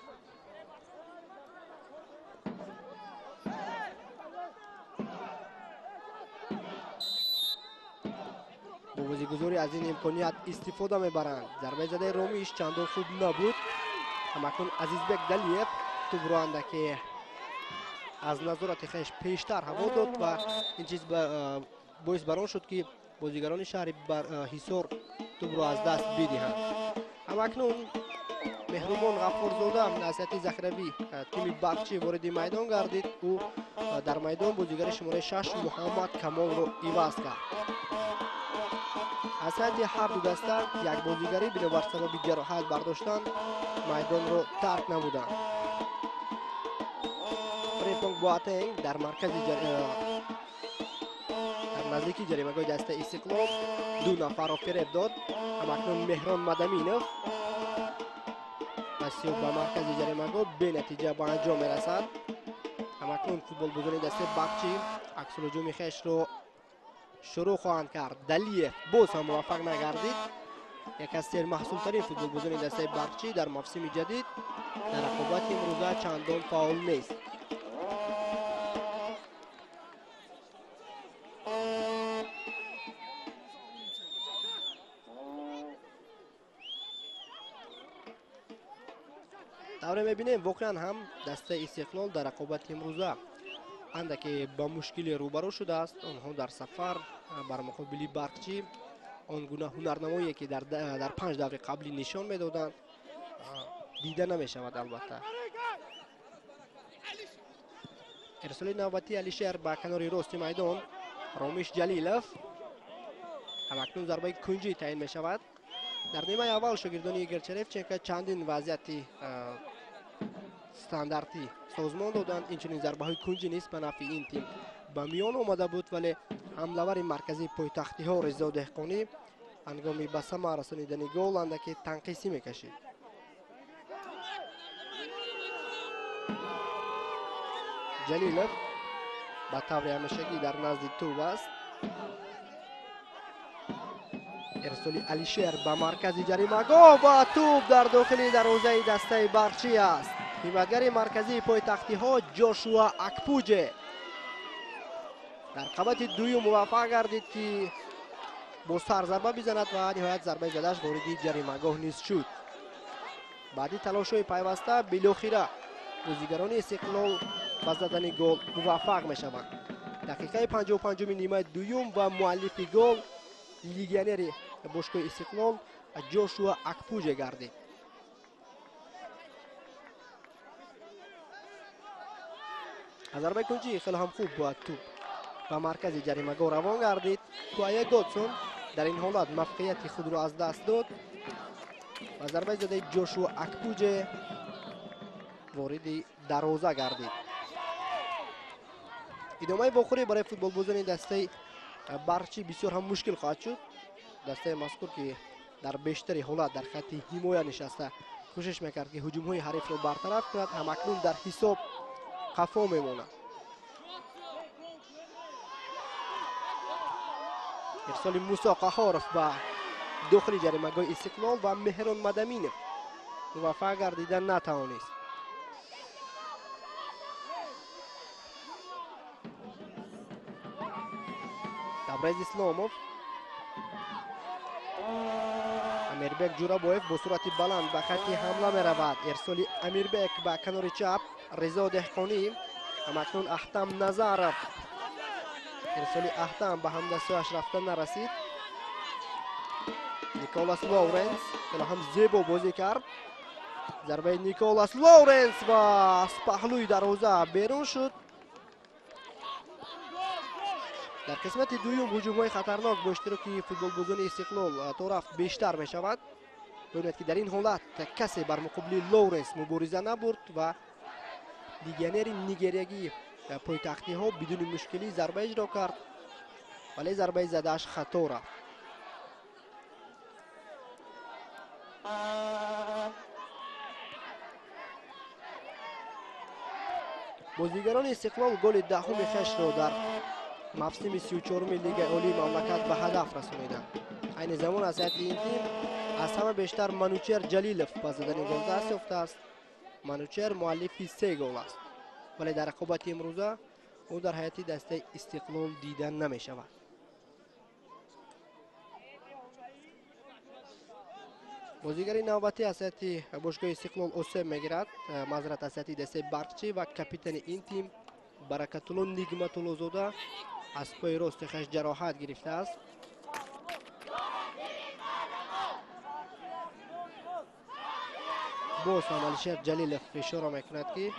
S1: با بازیگزاری از این امکانیت استفاده میبرند. ضربه زده رامیش چندان خوب نبود. همکنون عزیزبک دلیف توپ را اندکی از نظارت خیش پیشتر هوا داد و این چیز باعث بران شد که بازیگران شهر حصار توپ را از دست بدهند. همکنون مهربان غفورزاده از هیئت ذخیروی تیم برقچی وارد میدان گردید. او در میدان بازیگر شماره 6 محمد کمال را عوض کرد. از هیئت هر دو دسته یک بازیگری بنابر سبب جراحت برداشتن میدان را ترک نمودند. فریمپونگ بواتنگ در مرکز در نزدیکی جریمه‌گاه دسته استقلال دو نفر را فریب داد. همکنون مهران مدمینوف بسیار به مرکز جریمه‌گاه به نتیجه به انجام میرسد. همکنون فوتبال بازان دسته برقچی عکس الهجوم خیش را شروع خواهند کرد. دلیف باز هم موفق نگردید. یک از سرمحصول ترین فوتبالبازان دسته برقچی در موسم جدید. در رقابت امروزه چندان فعال نیست. دوره میبینیم واقعا هم دسته استقلال در رقابت امروزه اندکی با مشکل روبرو شده است. آنها در سفر بر مقابل برقچی آنگونه هنرنمایی که در 5 دوره قبلی نشان میدادند دیده نمی شود. البته ارسال نوبتی علیشهر به کنار راست میدان. رامیش جلیلوف همکنون ضربه کنجی تعیین می شود. در نیمه اول شاگردان گرچریف که چندین وضعیت استانداردی سازمان دادند. اینچنین ضربه های کنجی نیست به نفع این تیم به میان آمده بود، ولی حملهور مرکزی پایتختی ها رضا دهقانی هنگامی به ثمر رسانیدن گل اندکی تنقیصی میکشید. جلیلوف به طور همیشگی در نزد توپ است. ارسال علیشهر به مرکز جریمه گل و توپ در داخل دروازه دسته برقچی است. حمایتگر مرکزی پایتختی ها جاشوا اکپوجه در قبط دوی موفق گردید که با سر ضربه بزند و نهایت ضربه زدش وارد جریمه گاه نیز شد. بعدی تلاش های پیوسته بالاخره بازیگران استقلال به زدن گل موفق می شوند. دقیقه 55 نیمه دوم و مؤلف گل لیگیونر باشگاه استقلال جاشوا اکپوجه گردید. ضربه کنجی خیلی هم خوب با توپ و مرکز جریمه گاه روان گردید. کویا گودسون در این حالت موقعیت خود را از دست داد و ضربه زده جاشوا اکپوجه وارد دروازه گردید. ادامه باخوری برای فوتبال بازان دسته برقچی بسیار هم مشکل خواهد شد. دسته مذکور که در بیشتر حالت در خط حمایت نشسته کوشش میکرد که هجوم های حریف را برطرف کند، همکنون در حساب خفا میماند. ارسال موسی قهارف به داخل جریمه گاه استقلال و مهران مدمین موفق گردیدن نتوانست. تبریز اسلاموف امیربک جورابویف با صورت بلند به خط حمله می رود. ارسال امیربک به کنار چپ رضا دهقانی همکنون احتم نظرف. ارسال احتم به همدستایش رفته نرسید. نیکولاس لورنس خیلی هم زیبا بازی کرد. ضربه نیکولاس لورنس و از پهلوی دروازه بیرون شد. در قسمت دوم هجوم‌های خطرناک با اشتراک فوتبالبازان استقلال طرف بیشتر می شود. ببینید که در این حالت کسی بر مقابل لورنس مبارزه نبرد و لیگیونر نیگریایی پایتختی ها بدون مشکلی ضربه اجرا کرد، ولی ضربه زدهش خطا رفت. بازیگران استقلال گل دهم خویش را در موسم 34 لیگ عالی مملکت به هدف رسانیدند. این زمان از این تیم از همه بیشتر منوچهر جلیلوف به زدن گل دست یافته است. منوچهر مؤلف 3 گل است، ولی در رقابت امروزه او در هیئت دسته استقلال دیدن نمی شود. بازیگر نوبتی از هیئت باشگاه استقلال اوسم میگیرد. معذرت از هیئت دسته برقچی و کاپیتان این تیم برکت الله نگمت الله زاده از پای راست خویش جراحت گرفته است. باز هم علیشهر جلیلوف اشاره میکند که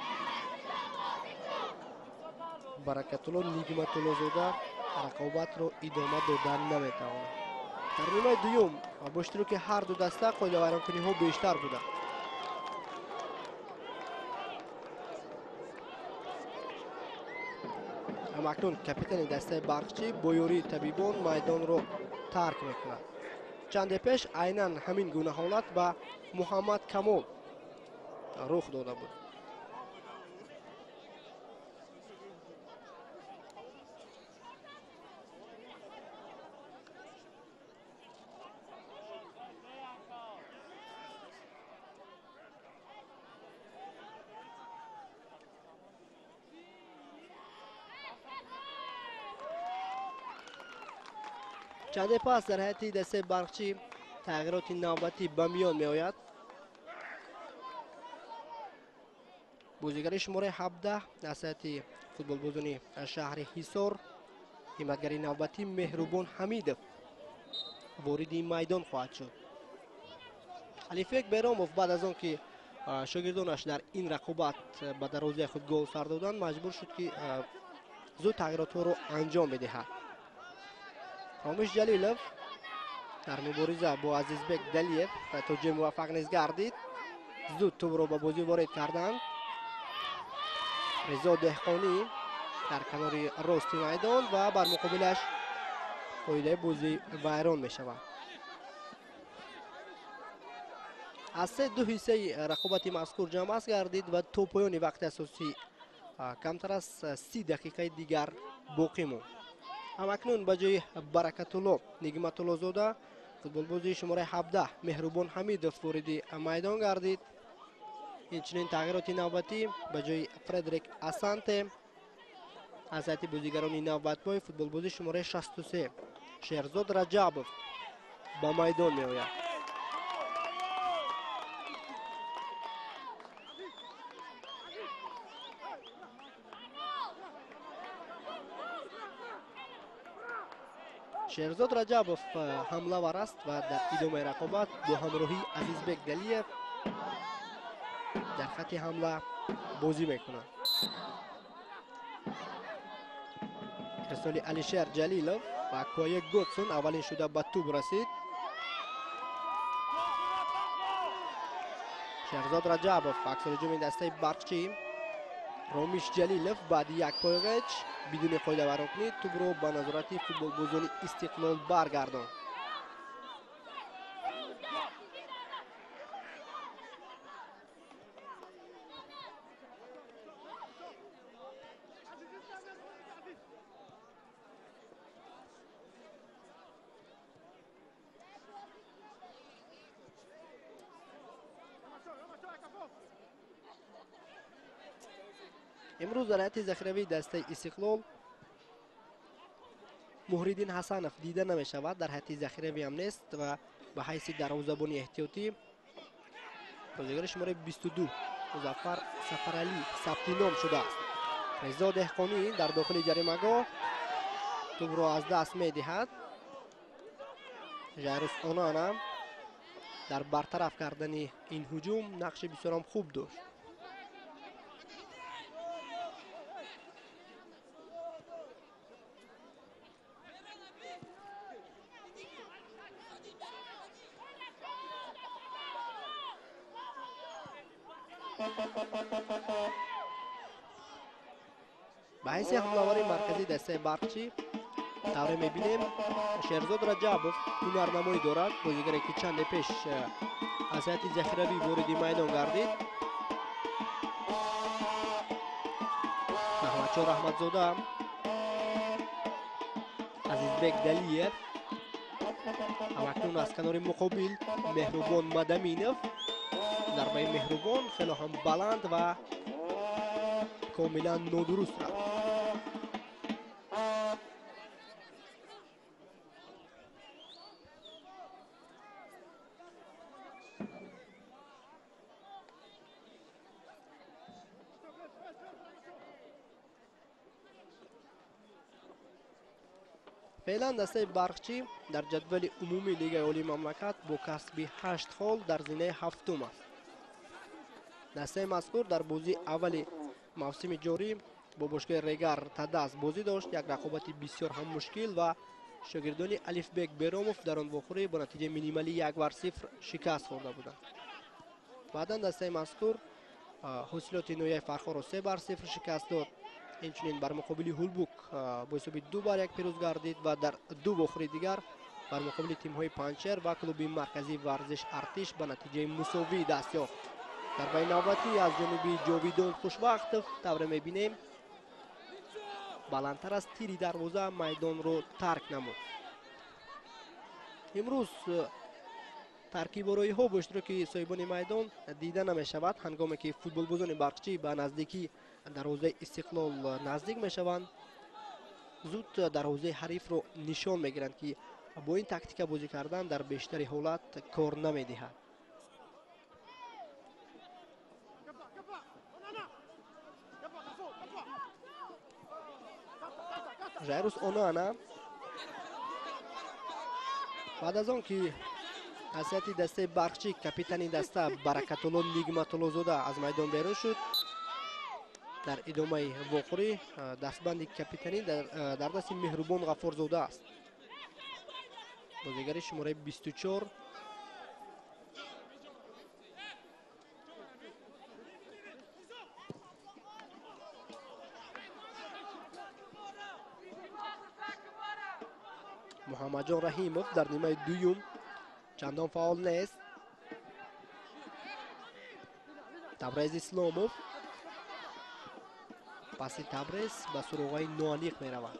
S1: برکت الله نگمت الله زاده رقابت را ادامه دادن نمیتواند. در نیمه دوم با اشتراک هر دو دسته قاعده ویرانکنی ها بیشتر بوده. همکنون کاپیتان دسته برقچی با یاری طبیبان میدان را ترک میکند. چند پیش عیناً همین گونه حالت به محمد کمال رخ داده بود. چند پس در حیاتی دسته برقچی تغییرات نوبتی به میان می آید. بازیگر شماره 17 دسته فوتبال بازونی شهر حصار حمایتگری نوبتی مهربان حمیدov وارد این میدان خواهد شد. الفبک بیراموف بعد از آن که شاگردانش در این رقابت به دروازه خود گل سر دادند مجبور شد که زود تغییرات ها رو انجام بدهد. رامیش جلیلوف در مبارزه با عزیزبک دلیف توجیه موفق نیز گردید. زود توپ را به بازی وارد کردند. رضا دهقانی در کنار راست میدان و بر مقابلش قاعده بازی ویران می شود. از 3-2 حصه رقابت مذکور جمع گردید و تا پایان وقت اساسی کمتر از 30 دقیقه دیگر باقی ماند. همکنون به جای برکت الله نعمت الله زاده فوتبال بازی شماره 17 مهربان حمیدov وارد میدان گردید. اینچنین تغییرات نوبتی به جای فردریک اسانته از حیث بازیگران نوبتبای فوتبال بازی شماره 63 شهرزاد رجبوف به میدان می آید. شهرزاد رجبوف حمله ور است و در ادامه رقابت با همراهی عزیزبک دلیف در خط حمله بازی میکنند. ارسال علیشیر جلیلوف و کوی گوتسون اولین شده به توپ رسید. شهرزاد رجبوف عکس هجوم دسته برقچی رامیش جلیلوف بعد یک پایغچ بدون قاعده و رکنی توپ رو به نظارت فوتبال بازون استقلال برگرداند. امروز در هیئت ذخیروی دسته استقلال محریدین حسنوف دیده نمی شود. در هیئت ذخیروی هم نیست و به حیث دروازه‌بان احتیاطی بازیگر شماره 22 مظفر سفرعلی ثبت نام شده است. رضا دهقانی در داخل جریمه‌گاه توپ را از دست می دهد. ژایروس آنانا در برطرف کردن این هجوم نقش بسیار خوب داشت. به حیث حمله‌آور مرکزی دسته برقچی دوره می‌بینیم شهرزاد رجبوف هنرنمایی دارد. بازیگری که چند پیش از هیئت ذخیروی وارد میدان گردید. محمدشاه رحمتزاده عزیزبک دلیف همکنون از کنار مقابل مهربان مدمینوف ضربه مهربان خیلی هم بلند و کاملا نادرست رفت. فعلا دسته برقچی در جدول عمومی لیگ عالی مملکت با کسب 8 خال در زینه هفتم است. دسته مذکور در بازی اول موسم جاری با باشگاه ریگر تداس بازی داشت. یک رقابت بسیار هم مشکل و شاگردان الفبک بیراموف در آن واخوری با نتیجه مینیمالی 1-0 شکست خورده بودند. بعدا دسته مذکور حاصلات نویه فرخا را 3-0 شکست داد. اینچنین بر مقابل هولبوک با حساب 2-1 پیروز گردید و در دو واخوری دیگر بر مقابل تیم های پنچر و کلوب مرکزی ورزش ارتش به نتیجه مساوی دست یافت. در بین نوبتی از جانب جاویدان خوشوقتوف دوره میبینیم بلندتر از تیری دروازه میدان رو ترک نمود. امروز ترکیب آرایی ها با اشتراک صاحبان میدان دیده نمی شود. هنگامی که فوتبال بازان برقچی به نزدیکی دروازه استقلال نزدیک می شوند زود دروازه حریف رو نشان می گیرند که با این تاکتیک بازی کردن در بیشتری حالات کار نمی‌دهد. ژایروس اونانا بعد از آن که حیثیت دسته برقچی کاپیتان دسته برکت‌الله نیگمت‌الله از میدان بیرون شد، در ادامه واقعی دستبند کاپیتانی در دست مهربان غفورزاده است. بازیگر شماره 24 محمد جان رحیموف در نیمه دوم چندان فعال نیست. تبریز اسلاموف پس تبریز به سراغ نوانیق می رود.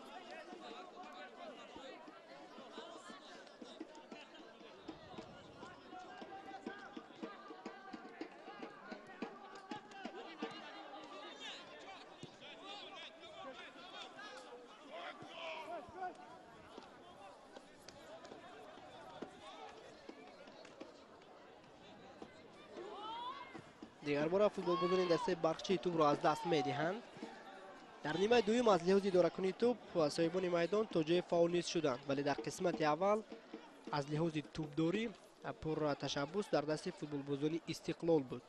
S1: دیگر بار فوتبال بازان دسته برقچی توپ را از دست می دهند. در نیمه دوم از لحاظ اداره‌کنی توپ و صاحبان میدان توجه فاول نیست شدند، ولی در قسمت اول از لحاظ توپداری پر تشبث در دست فوتبال بازان استقلال بود.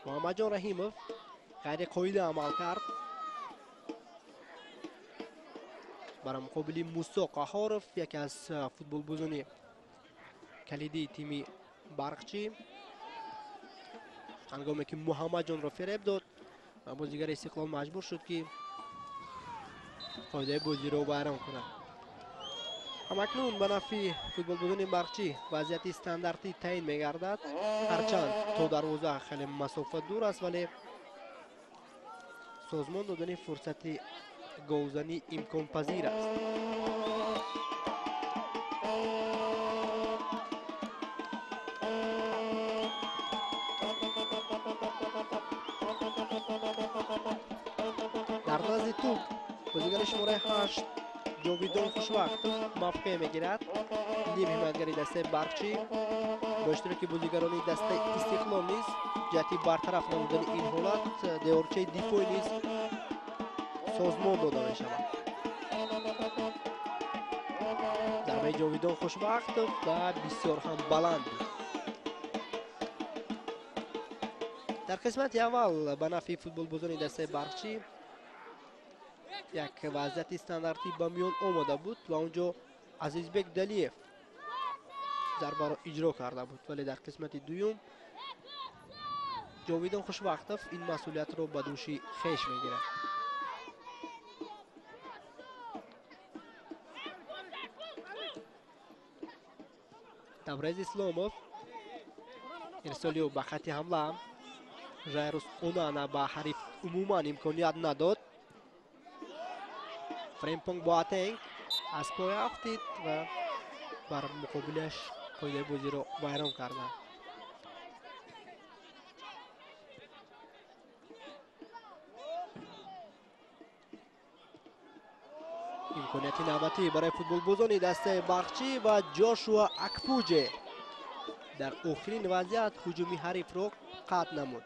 S1: محمد جان رحیموف غیر قاعده عمل کرد برای مقابل موسی قهارов، یکی از فوتبال بازان کلیدی تیم برقچی. هنگامی که محمد جان را فریب داد، بازیگر استقلال مجبور شد که قاعده بازی را بیان کند. همکنون به نفع فوتبال بازان برقچی وضعیت استانداردی تعیین می‌گردد، هرچند تا دروازه خیلی مسافت دور است، ولی سازمان دادن فرصت گلزنی امکان پذیر است. در دست توپ بازیگر شماره 8 جاویدان خوشوقت موقع میگیرد. نیم حمایتگری دسته برقچی با اشتراک بازیگران دسته استقلال نیز جهتی برطرف نمودن این حالت دیوارچه دفاعی نیز سازمان داده می شود. ضربه جاویدان خوشوقت و بسیار هم بلند بود. در قسمت اول به نفع فوتبال بازان دسته برقچی یک وضعیت استانداردی به میان آمده بود و اونجا عزیزبک دلیف ضربه را اجرا کرده بود، ولی در قسمت دوم جاویدان خوشوقتوف این مسئولیت را به دوش خیش میگیرد. تبریز اسلاموف ارسالیو به خط حمله. ژایروس اونانا به حریف عموما امکانیت نداد. فرمپونگ بواتنگ از پای افتید و بر مقابلش قاعده بازی را ویران کرده. امکانیت نوبتی برای فوتبال بازان دسته برقچی و جاشوا اکپوجه در آخرین وضعیت هجومی حریف را قطع نمود.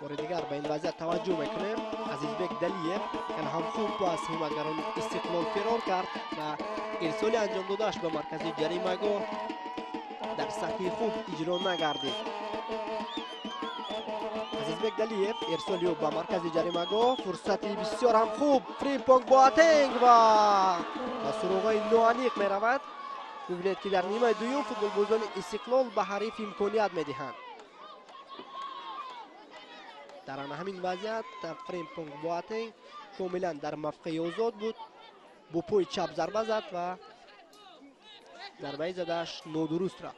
S1: بار دیگر به این وضعیت توجه میکنه. عزیزبک دلیف که هم خوب از حمایتگران استقلال فرار کرد و ارسالی انجام دادهش به مرکز جریمه‌گاه در سطح خوب اجرا نگردید. عزیزبک دلیف ارسالیو به مرکز جریمه‌گاه، فرصتی بسیار هم خوب. فرمپونگ بواتنگ و سراغ نوانیق می رود. ببینید که در نیمه دوم فوتبال بازان استقلال به حریف امکانیت می دهند. در همین وضعیت فرمپونگ بواتنگ کاملا در موقع آزاد بود، با پای چپ ضربه زد و ضربه زدش نادرست رفت.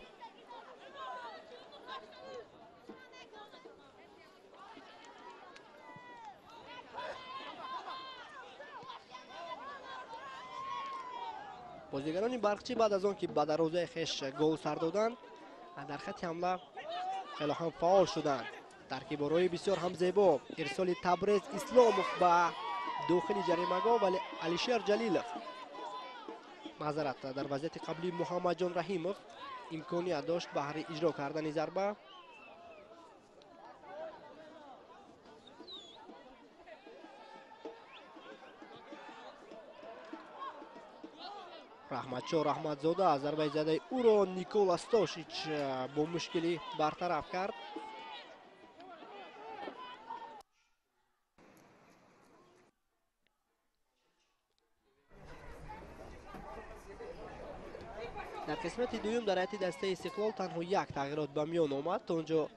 S1: بازیگران برقچی بعد از آن که به دروازه خویش گل سر دادند، در خط حمله خیلی هم فعال شدند. ترکیب روی بسیار هم زیبا. ارسال تبریز اسلاموف به داخل جریمه‌گاه ولی علیشیر جلیلوف معذرت در وضعیت قبلی محمد جان رحیموف امکانیت داشت بهر اجرا کردن ضربه. رحمتشاه رحمتزاده از ضربه زده او را نیکولا ستاشیچ با مشکلی برطرف کرد. در قسمت دوم در حیاتی دسته استقلال تنها یک تغییرات به میان آمد. تا اونجا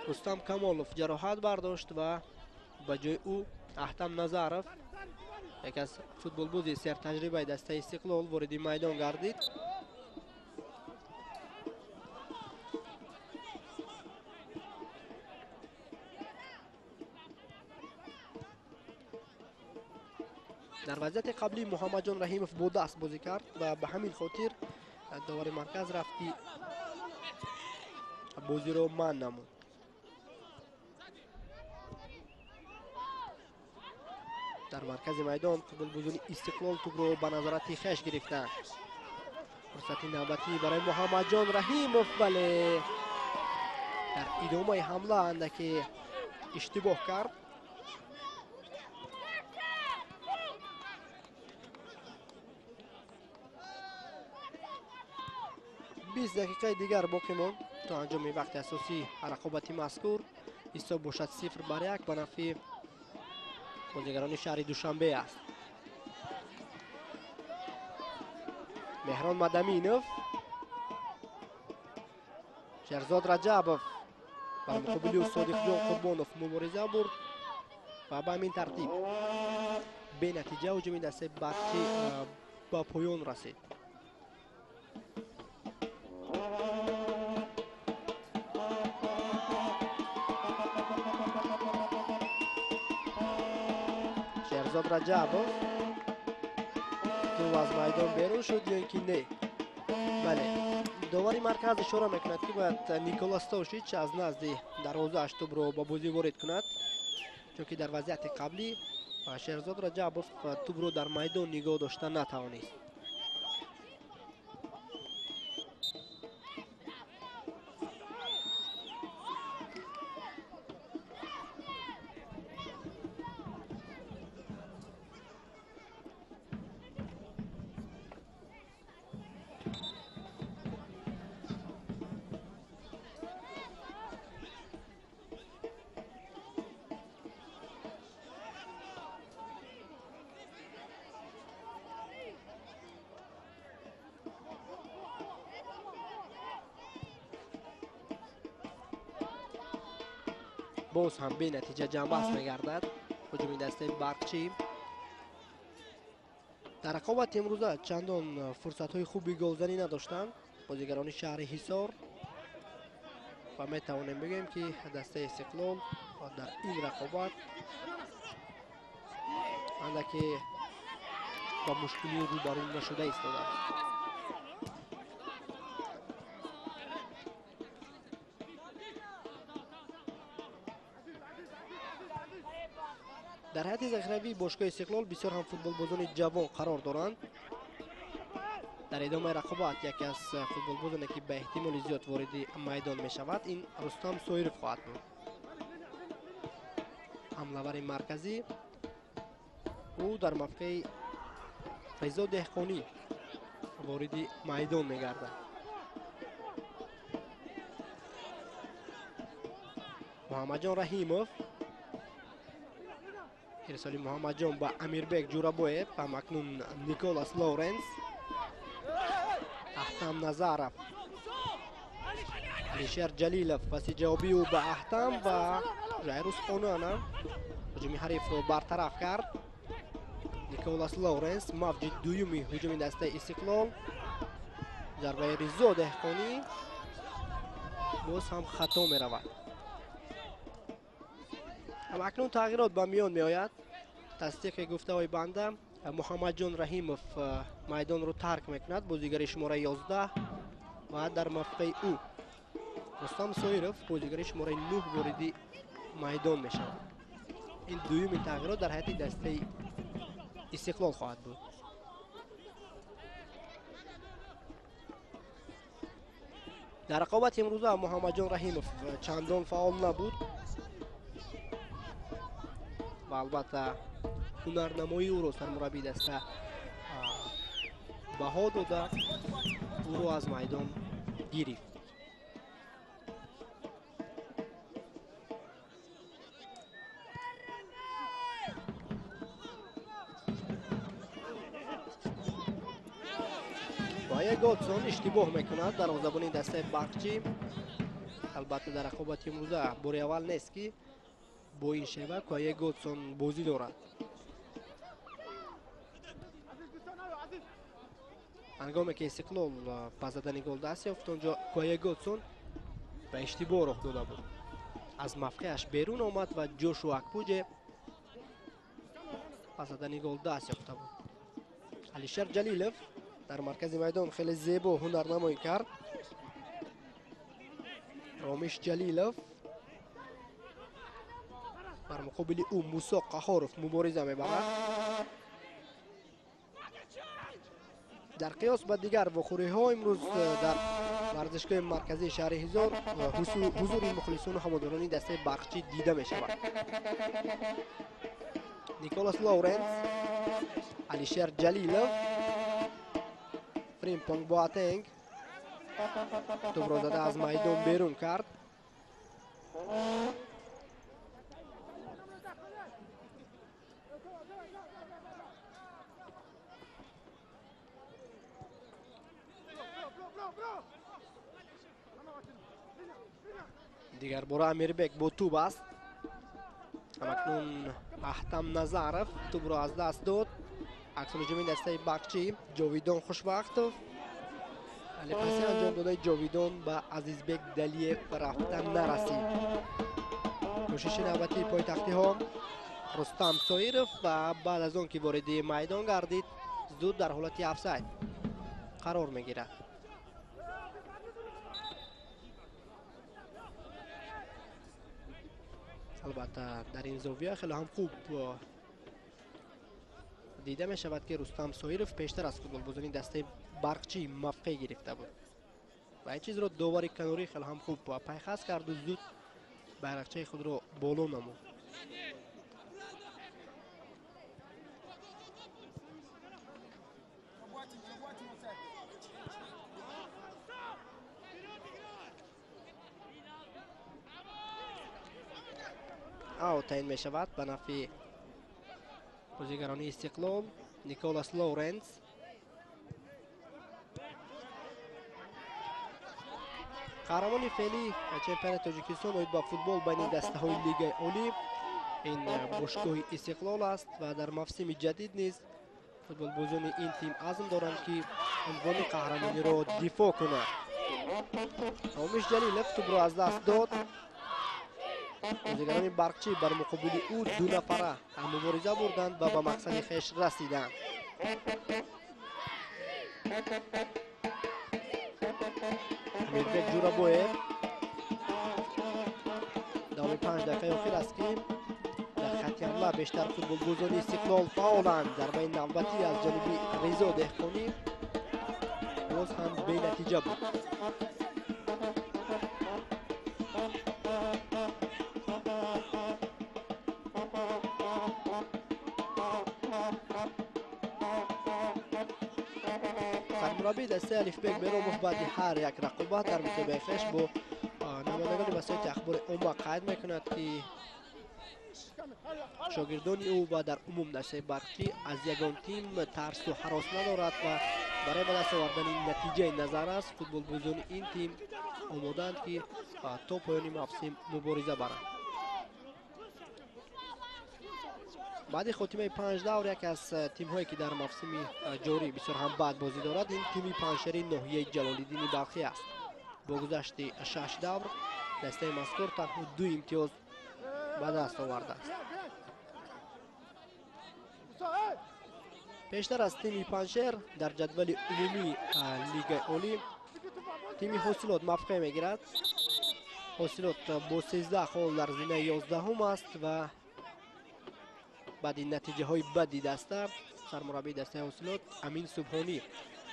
S1: رستم کمالوف جراحت برداشت و به جای او احتم نظرف یک از فوتبال بازی سر تجربه دسته استقلال وارد میدان گردید. در وضعیت قبلی محمد جان رحیموف با دست بازی کرد و به همین خاطر داور مرکز رفتی بازی رو من نمود. در مرکز میدان فوتبال بازی استقلال توپ رو به نظارت خویش گرفتند. فرصت نوبتی برای محمد جان رحیموف ولی در ادامه حمله اندکی اشتباه کرد. بیست دقیقه دیگر باقی ماند تا انجام وقت اساسی رقابت مذکور. حساب باشد 0-1 به نفع بازیگران شهر دوشنبه است. مهران مدمینوف، شهرزاد رجبوف بر مقابل صادق جان قربانوف مبارزه برد و به همین ترتیب به نتیجه هجوم دسته برچی به پایان رسید. شهرزاد رجبوف تو از میدان بیرون شد یا اینکه نه؟ بله، داوری مرکز اشاره میکند که باید نیکولا ستاشیچ از نزد دروازه اش توپ رو به بازی وارد کند، چون که در وضعیت قبلی شهرزاد رجبوف توپ رو در میدان نگاه داشته نتوانست. باز هم به نتیجه جنبست میگردد هجوم دسته برقچی. در رقابت امروزه چندان فرصت های خوبی گلزنی نداشتند بازیگران شهر حصار و می توانیم بگیم که دسته استقلال در این رقابت اندکی با مشکلی روبرو نشده ایستاده است. در حد ذخیروی باشگاه استقلال بسیار هم فوتبال بازان جوان قرار دارند. در ادامه رقابت یکی از فوتبال بازانی که به احتمال زیاد وارد میدان می شود این رستم سویرف خواهد بود. حمله‌ور مرکزی او در موقع رضا دهقانی وارد میدان می گردد. محمد جان رحیموف، ارسال محمد جان با امیربک جورابویف و مکنون نیکولاس لورنس، احتم نظرف، علیشیر جلیلوف پس جوابی او به احتم و جایروس اونانا هجوم حریف رو برطرف کرد. نیکولاس لورنس موج دویمی هجوم دسته استقلال، ضربه رضا دهقانی باز هم خطا می رود. اکنون تغییرات به میان می آید. تصدیق گفته های بنده محمد جان رحیموف میدان رو ترک میکند، بازیگر شماره 11 و در موقع او رستم سویرف بازیگر شماره 9 وارد میدان می شود. این دومین تغییرات در حیاط دسته استقلال خواهد بود. در رقابت امروزه محمد جان رحیموف چندان فعال نبود و البته هنرنمایی او را سرمربی دسته بها داده او را از میدان گرفت. با یک گودسون اشتباه میکند دروازه‌بان دسته برقچی. البته در رقابت امروزه بار اول نیست که با این شیوه که یک گودسون بازی دارد. هنگامی که استقلال پس زدن گل دست یافت اونجا کوی گودسون به اشتباه رخ داده بود، از موقعش بیرون آمد و جوشو اکپوجه پس زدن گل دست یافته بود. علیشر جلیلوف در مرکز میدان خیلی زیبا هنرنمایی کرد. رامیش جلیلوف بر مقابل او موسی قهاروف مبارزه میبرد. در قیاس با دیگر وخوری ها امروز در ورزشگاه مرکزی شهر هزار حضور مخلصان و هواداران دسته برقچی دیده می شود. نیکولاس لورنس، علیشر جلیلوف، فریمپونگ بواتنگ توپ را زده از میدان بیرون کرد. دیگر باره امیربک با توپ است. همکنون احتم نظرف توپ را از دست داد. اکسون هجومی دسته برقچی جاویدان خوشبخت ولی پسی انجام داده جاویدان به عزیزبک دلیف رفتن نرسید. کوشش نوبتی پایتختی ها رستم سویرف و بعد از آن که وارد میدان گردید زود در حالت افساید قرار میگیرد. البته در این زاویه خیلی هم خوب دیده می شود که رستم سویرف پیشتر از فوتبال بازی دسته برقچی موقع گرفته بود و این چیز را داور کناری خیلی هم خوب پیخست کرد و زود بیرقچه خود را بالا نمود. اوت تعیین می شود به نفع بازیگران استقلال. نیکولاس لورنس قهرمان فعلی چمپیونات تاجیکستان اومد با فوتبال بین دسته های لیگ اولی این باشگاه استقلال است و در موسم جدید نیز فوتبال بازیکن این تیم عزم دارند که عنوان قهرمانی را دفاع کنند. رامیش جلیلوف توپ را از دست داد. بازیگران برقچی بر مقابل او دو نفره مبارزه بردند و به مقصد خویش رسیدند. امیربک جورابویف دامی 5 دقیقه آخر است که در خط حمله بیشتر فوتبال بازیکن استقلال فعالند. ضربه نوبتی از جانب رضا دهقانی باز هم بی نتیجه بود. سرمربی دسته الفبک بیراموف بعد هر یک رقابت در مسابقه خویش با نمایندگان وسایل اخبار عمومی قید میکند که شاگردان او و در عموم دسته برقی از یگان تیم ترس و هراس ندارد و برای به دست آوردن نتیجه نظر است. فوتبال بازیکن این تیم آمادند که تا پایان موسم مبارزه برند. بعد خاتمه 5 دور یک از تیم هایی که در موسم جاری بسیار هم بد بازی دارد این تیم پنجشهری ناحیه جلال‌الدین بلخی است. با گذشت 6 دور دسته مذکور تنها 2 امتیاز به دست آورده است. پیشتر از تیم پنجشهر در جدول عمومی لیگ اولی تیم حاصلات موقع میگیرد حاصلات با 13 خال در زینه 11 است و بعد این نتیجه های بدی دسته سرمربی دسته حاصلات امین سبحانی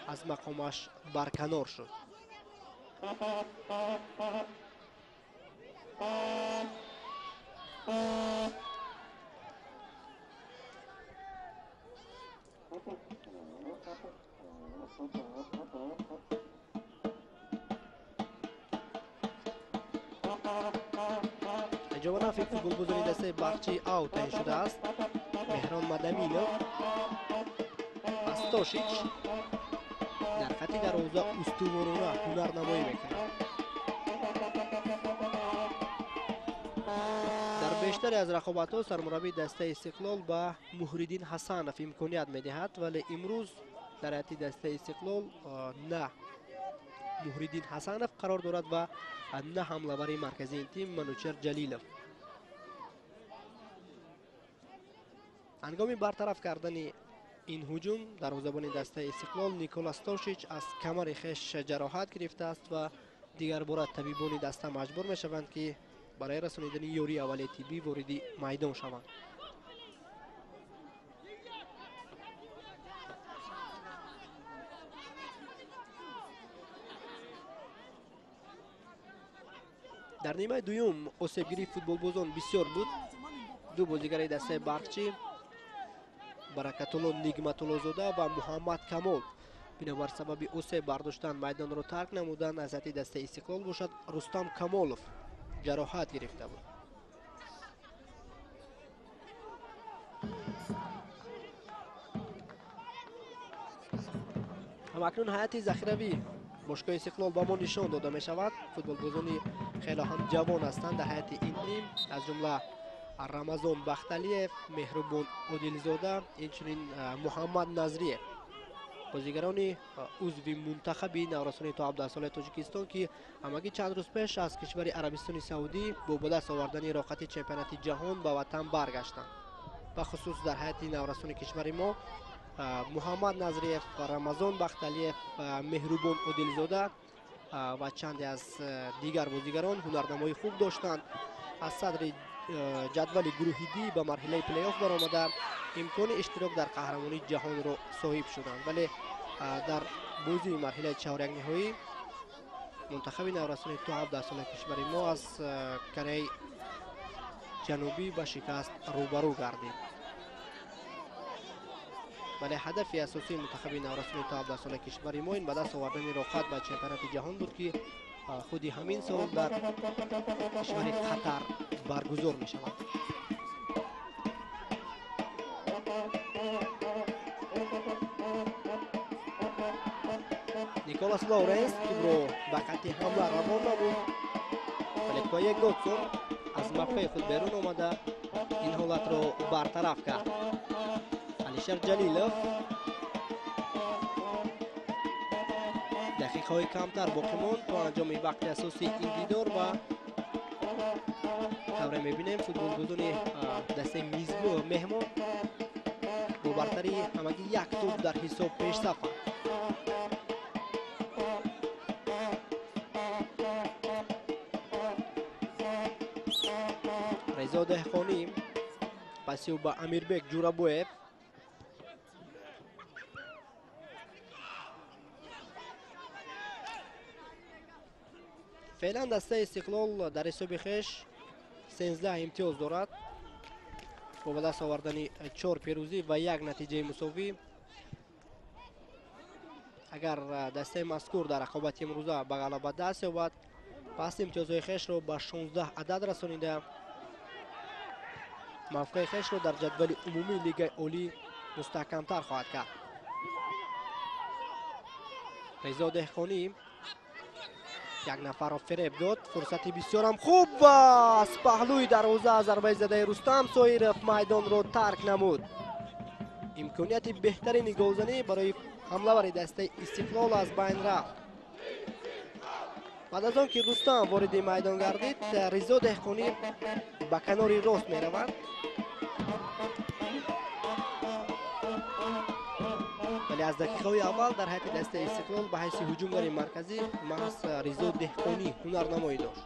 S1: از مقامش برکنار شد. جوان افریق فوتبال بزرگی دسته باغچی آوت تعیین شده است. مهران مدمینوف استاشیچ در خط دروازه استوارانه هنرنمایی میکنه. در بیشتر از رقابت‌ها سرمربی دسته استقلال به محیدین حسنوف امکانیت میدهد، ولی امروز در هیئت دسته استقلال نه محیدین حسنوف قرار دارد و نه حمله‌ور مرکزی این تیم منوچهر جلیلوف. هنگام برطرف کردن این هجوم دروازه‌بان دسته استقلال نیکولاس تاشیچ از کمر خویش جراحت گرفته است و دیگر بار طبیبان دسته مجبور میشوند که برای رسانیدن یاری اولیه طبی وارد میدان شوند. در نیمه دوم آسیبگیری فوتبال بازان بسیار بود. دو بازیگر دسته باغچی برکت‌الله نگمت‌الله زاده و محمد کمال بنابر سبب آسیب برداشتن میدان را ترک نمودند. از هیئت دسته استقلال باشد رستم کمالوف جراحت گرفته بود. همکنون هیئت ذخیروی باشگاه استقلال با ما نشان داده می شود. فوتبال بازانی خیلی هم جوان هستند در هیئت این تیم، از جمله رمضان بختلیف، مهربان عادلزاده، اینچنین محمد نظریه، بازیگران عضو منتخب نورسانی تا 17 ساله تاجیکستان که همگی چند روز پیش از کشور عربستان سعودی با به دست آوردن رقابت چمپیونات جهان به وطن برگشتند. به خصوص در هیئت نورسانی کشور ما محمد نظریه، رمضان بختلیف، مهربان عادلزاده و چند از دیگر بازیگران هنرنمایی خوب داشتند. از صدر جدول گروهی دی به مرحله پلی آف برآمده امکان اشتراک در قهرمانی جهان را صاحب شدند، ولی در بازی مرحله چهارک نهایی منتخب نورسانی تا 17 ساله کشور ما از کره جنوبی به شکست روبرو گردید. ولی هدف اساسی منتخب نورسانی تا 17 ساله کشور ما این به دست آوردن رقابت به چمپیونات جهان بود که خودی همین سال در کشور قطر برگزار می شود. نیکولاس لورنس توپ رو به خط حمله روان نبود، ولی با یک گوتسون از موقع خود بیرون آمده این حالت رو برطرف کرد. علیشر جلیلوف دقیقه های کمتر باقی ماند تا انجام وقت اساسی این دیدار و طوری میبینیم فوتبال بازان دسته میزبان مهمان با برتری همگی یک توپ در حساب پیش صفند. رضا دهقانی پسیو با امیربک جورابویف، فعلا دسته استقلال در حساب خویش 13 امتیاز دارد با به دست آوردن 4 پیروزی و 1 نتیجه مساوی. اگر دسته مذکور در رقابت امروزه به غلبه دست یابد پس امتیازهای خویش را به 16 عدد رسانیده موقع خویش را در جدول عمومی لیگ عالی مستحکمتر خواهد کرد. رضا دهقانی یک نفر را فریب داد، فرصتی بسیار هم خوب و از پهلوی دروازه ضربه زده رستم سایرف میدان را ترک نمود. امکانیت بهترین گلزنی برای حمله‌ور دسته استقلال از بین رفت. بعد از آن که رستم وارد میدان گردید رضا دهقانی به کنار راست می رود، ولی از دقیقه اول در هیئت دسته استقلال به حیث هجومگر مرکزی محض رضا دهقانی هنرنمایی داشت.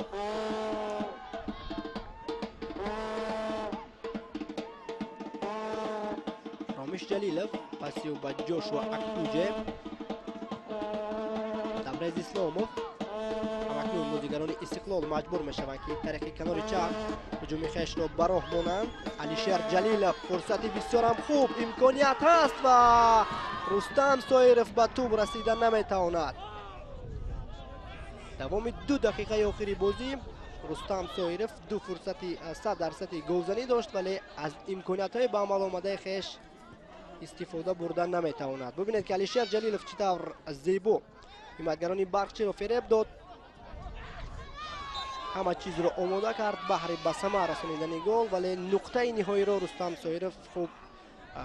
S1: درویش جلیلوف پاسی با جوشوا اکپوجه تبریز اسلاموف همکنون بازیگران استقلال مجبور میشوند که طریق کنار چپ هجوم خویش را به راه مانند. علیشیر جلیلوف فرصت بسیار هم خوب امکانیت هست و رستم سایرف به توپ رسیدن نمیتواند. دوام 2 دقیقه آخری بازی رستم سایرف 2 فرصتی 100% گلزنی داشت ولی از امکانیت های به عمل آمده خویش استفاده بردن نمیتواند. ببینید که علیشیر جلیلوف چطور زیبا حمایتگران برقچی را فریب داد، همه چیز را آماده کرد بهر به ثمر رسانیدن گل، ولی نقطه نهایی را رستم سایرف خوب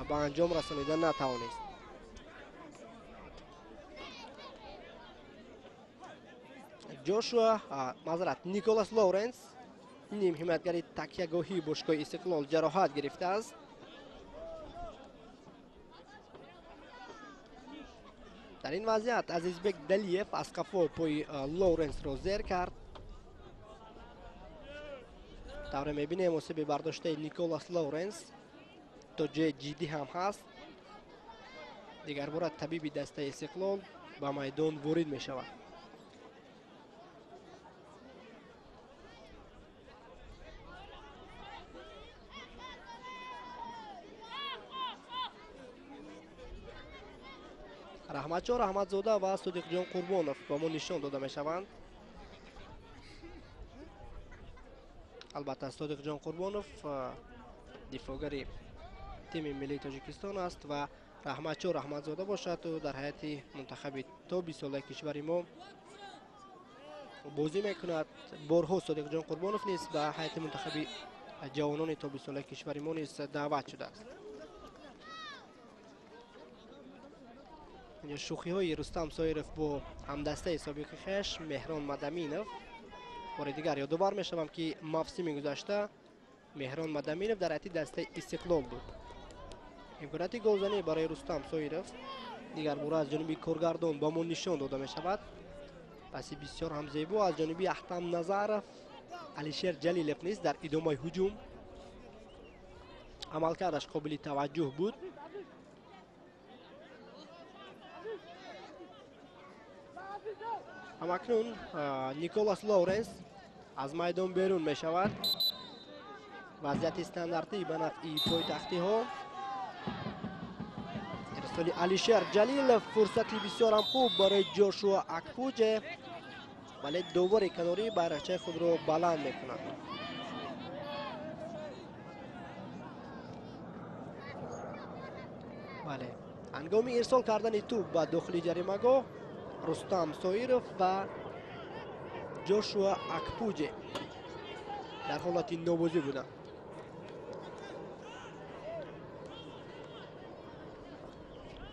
S1: به انجام رسانیدن نتوانست. جوشوا معذرت نیکولاس لورنس نیم حمایتگری تکیه‌گاهی باشگاه استقلال جراحت گرفته است. در این وضعیت عزیزبک دلیف از قفا پای لورنس را زیر کرد. طور میبینیم مصیب برداشته نیکولاس لورنس تا جای جدی هم هست. دیگر بار طبیب دسته استقلال به میدان وارد می شود. رحمتشاه رحمتزاده و صدیق جان قربانوف با ما نشان داده می شوند. البته صدیق جان قربانوف دفاعگر تیم ملی تاجیکستان است و رحمتشاه رحمتزاده باشد و در هیئت منتخب تا 20 ساله کشور ما بازی میکند. بارها صدیق جان قربانوف نیز به هیئت منتخب جوانان تا 20 ساله کشور ما نیز دعوت شده است. شوخی های رستم سایرف با همدسته سابق خویش مهران مدامینوف. بار دیگر یادآور میشوم که موسم گذشته مهران مدامینوف در هیئت دسته استقلال بود. امکانات گلزنی برای رستم سایرف دیگر بار از جانب کارگردان با ما نشان داده می شود. پس بسیار هم زیبا از جانب احتم نظرف علیشیر جلیلوف نیز در ادامه هجوم عملکردش قابل توجه بود. همکنون نیکولاس لورنس از میدان بیرون می شود. وضعیت استانداردی به نفع پایتختی ها. ارسال علیشیر جلیلوف فرصتی بسیار هم خوب برای جوشوا اکپوجه ولی دوباره کناری بیرقچه خود را بلند می کند. بله هنگام ارسال کردن توپ به داخل جریمه‌گاه رستم سایرف و جوشوا اکپوجه در حالت نوبازی بودند.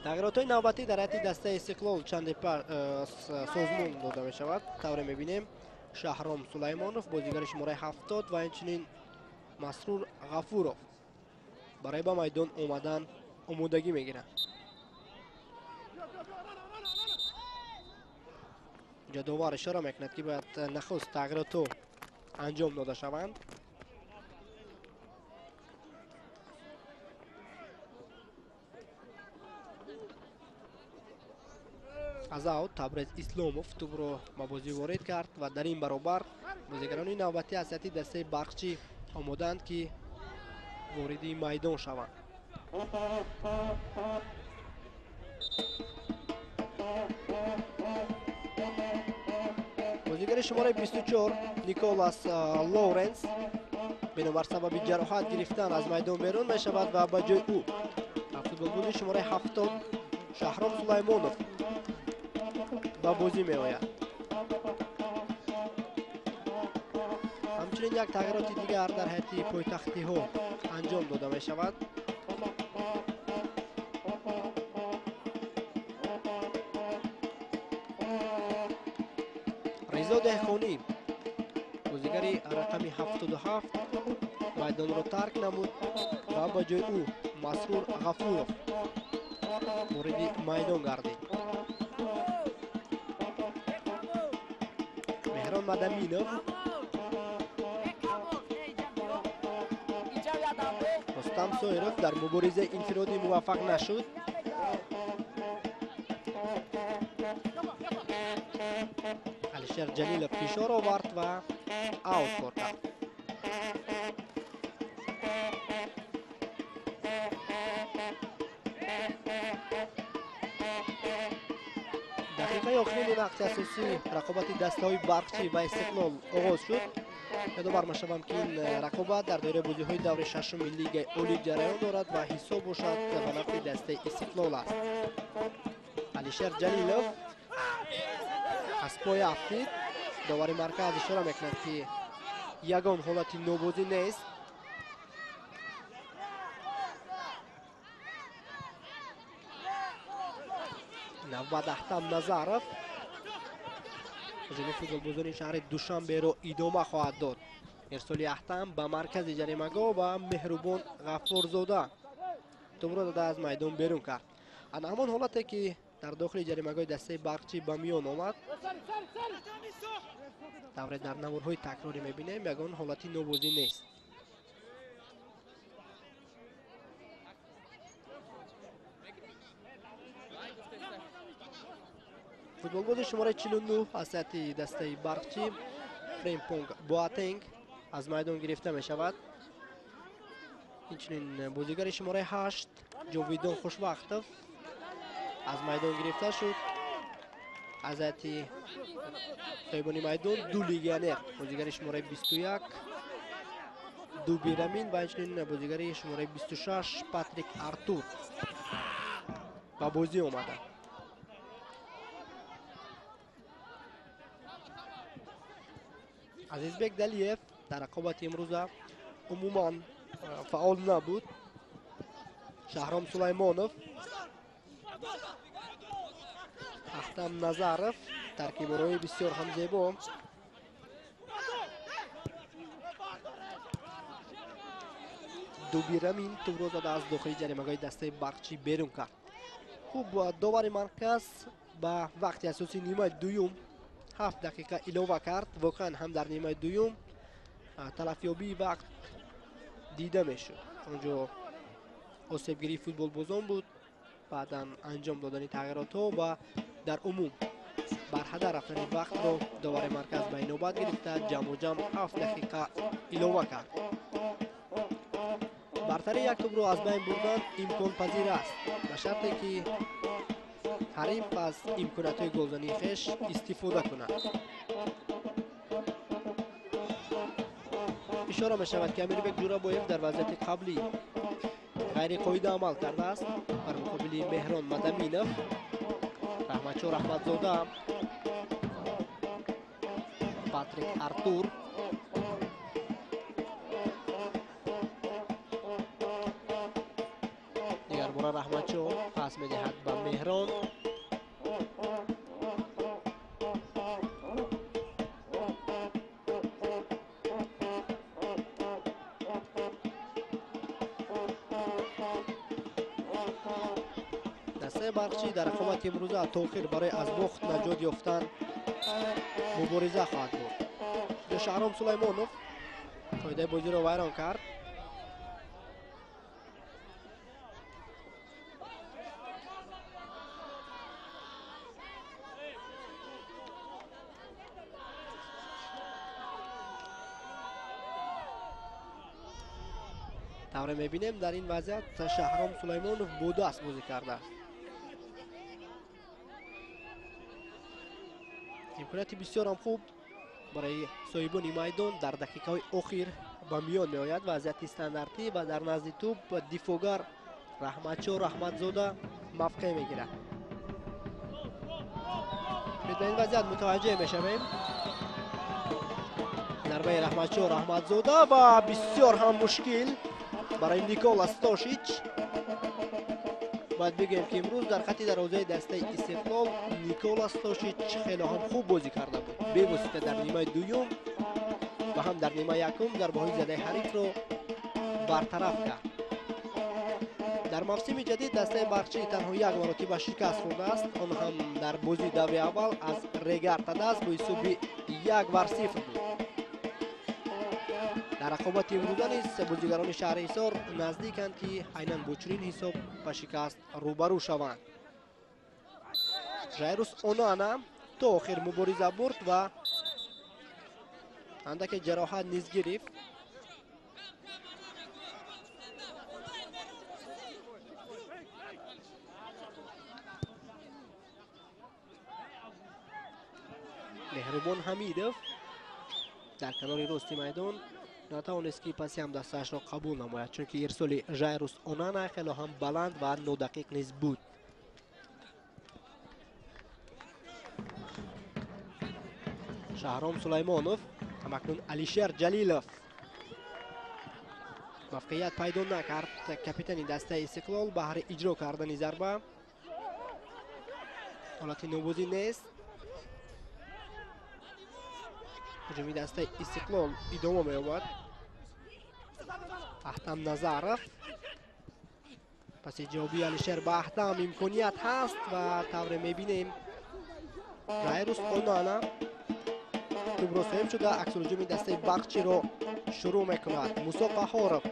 S1: تغییرات های نوبتی در هیئت دسته استقلال چند سازمان داده می شود. طور می بینیم شهرام سلیمانوف بازیگر شماره 70 و همچنین مسرور غفوروف برای به میدان آمدن آمادگی می گیرند. اینجا دوباره اشاره میکند که باید نخست تغییرات انجام داده شوند. از اوت تبریز اسلاموف توپ را به بازی وارد کرد و در این برابر بازیگران نوبتی از هیئت دسته برقچی آمادند که وارد میدان شوند. بازیگر شماره 24 نیکولاس لورنس بنابر سبب جراحت گرفتن از میدان بیرون می شود و به جای او فوتبالبازی شماره 70 شهرام سلیمانوف به بازی می آید. همچنین یک تغییرات دیگر در هیئت پایتختی ها انجام داده می شود. رضا دهقانی بازیگری رقم 77 میدان را ترک نمود و با جای او مسرور غفوروف وارد میدان گردید. مهران مدامینوف رستم سویروف در مبارزه انفرادی موفق نشد. علیشر جلیل فشار آورد و اوت کار کرد. دقیقه آخرین وقت اساسی رقابت دسته‌های برقچی و استقلال آغاز شد. یادآور می‌شوم که این رقابت در دایره بازی‌های دور ششم لیگ اولی جریان دارد و حساب باشد به نفع دسته استقلال است. علیشر جلیلوف از پای افتید. داور مرکز اشاره می‌کند که یگان حالت نوبازی نیست. نوبت احتم نظرف هجوم فوتبالبازان شهر دوشنبه را ادامه خواهد داد. ارسال احتم به مرکز جریمه‌گاه و مهربان غفورزاده توپ را داده از میدان بیرون کرد. انا همان حالتی که در داخل جریمه‌گاه دسته برقچی به میان آمد در نوارهای تکراری می‌بینیم. یگان حالتی نوبازی نیست. فوتبالباز شماره 49 از سطح دسته برقچی فریمپونگ بواتنگ از میدان گرفته می شود. اینچنین بازیگر شماره 8 جاویدان خوشوقتов از میدان گرفته شد. از سطح خیبانی میدان دو لیگیونر بازیگر شماره 21 دوبیرامین و اینچنین بازیگر شماره 26 پاتریک آرتور با بازی آمدند. عزیزبک دلیف در رقابت امروز عموما فعال نبود. شهرام سلیمانوف، احتم نظرف ترکیب‌های بسیار هم زیبا. دوبیرامین توپ را زده از داخل جریمه‌گاه دسته برقچی بیرون کرد. خوب داور مرکز به وقت اساسی نیمه دوم 7 دقیقه اضافه کرد. واقعا هم در نیمه دوم تلفیابی وقت دیده میشد. اونجا آسیبگیری فوتبال بازان بود، بعدا انجام دادن تغییرات ها و در عموم بر هدر رفتن وقت را داور مرکز به نوبت گرفته جمع و جمع 7 دقیقه اضافه کرد. برتری یک توپ را از بین بردن امکان پذیر است به شرطی که حریف از امکانات گلزنی خویش استفاده کند. اشاره می شود که امیربک جورابویف در وضعیت قبلی غیر قاعده عمل کرده است. بر مقابل مهران مدامینوف، رحمتشور احمدزاده، پاتریک آرتور، دیگر بار رحمتشور پاس می دهد به مهران. دسته برقچی در رقابت امروز تاخیر برای از باخت نجات یافتن مبارزه خواهد بود. شهرام سلیمانوف قاعده بازی را ویران کرد. طوری میبینیم در این وضعیت شهرام سلیمانوف بوده است بازی کرده. امکانات بسیار هم خوب برای صاحبان میدان در دقیقه های اخیر به میان می آید. وضعیت استانداردی و در نزد توپ دفاعگر رحمتشور احمدزاده موقع می گیرد. به این وضعیت متوجه می شویم. ضربه رحمتشور احمدزاده و بسیار هم مشکل برای نیکولا ستاشیچ. باید بگیم که امروز در خط دروازه دسته استقلال نیکولا ستاشیچ خیلی هم خوب بازی کرده بود. به واسطه در نیمه دوم و هم در نیمه یکم ضربه‌های زده حریف رو برطرف کرد. در موسم جدید دسته برقچی تنها یک مرتبه شکست خورده است، آن هم در بازی دوی اول از ریگارتاداس با حساب 1-0 بود. در رقابت امروزه نیست بازیگران شهرحصار نزدیکند که عیناً با چنین حساب به شکست روبرو شوند. ژایروس اونانا تا آخر مبارزه برد و اندک جراحت نیز گرفت. مهربان حمیدوف در کنار راست میدان نتوانست که پسی هم دستش را قبول نماید، چون که ارسال ژایروس اونانا خیلی هم بلند و نادقیق نیز بود. شهرام سلیمانوف همکنون علیشر جلیلوف موقعیت پیدا نکرد. کاپیتان دسته استقلال بهر اجرا کردن ضربه حالت نوبازی نیست. هجومی دسته استقلال ادامه می‌یابد. احتم نظرف پس جوابی علیشر به احتم امکانیت هست و طور میبینیم ژایروس اونانا توپ را صاحب شده. عکس الهجوم دسته باغچی را شروع میکند. موسی قهارov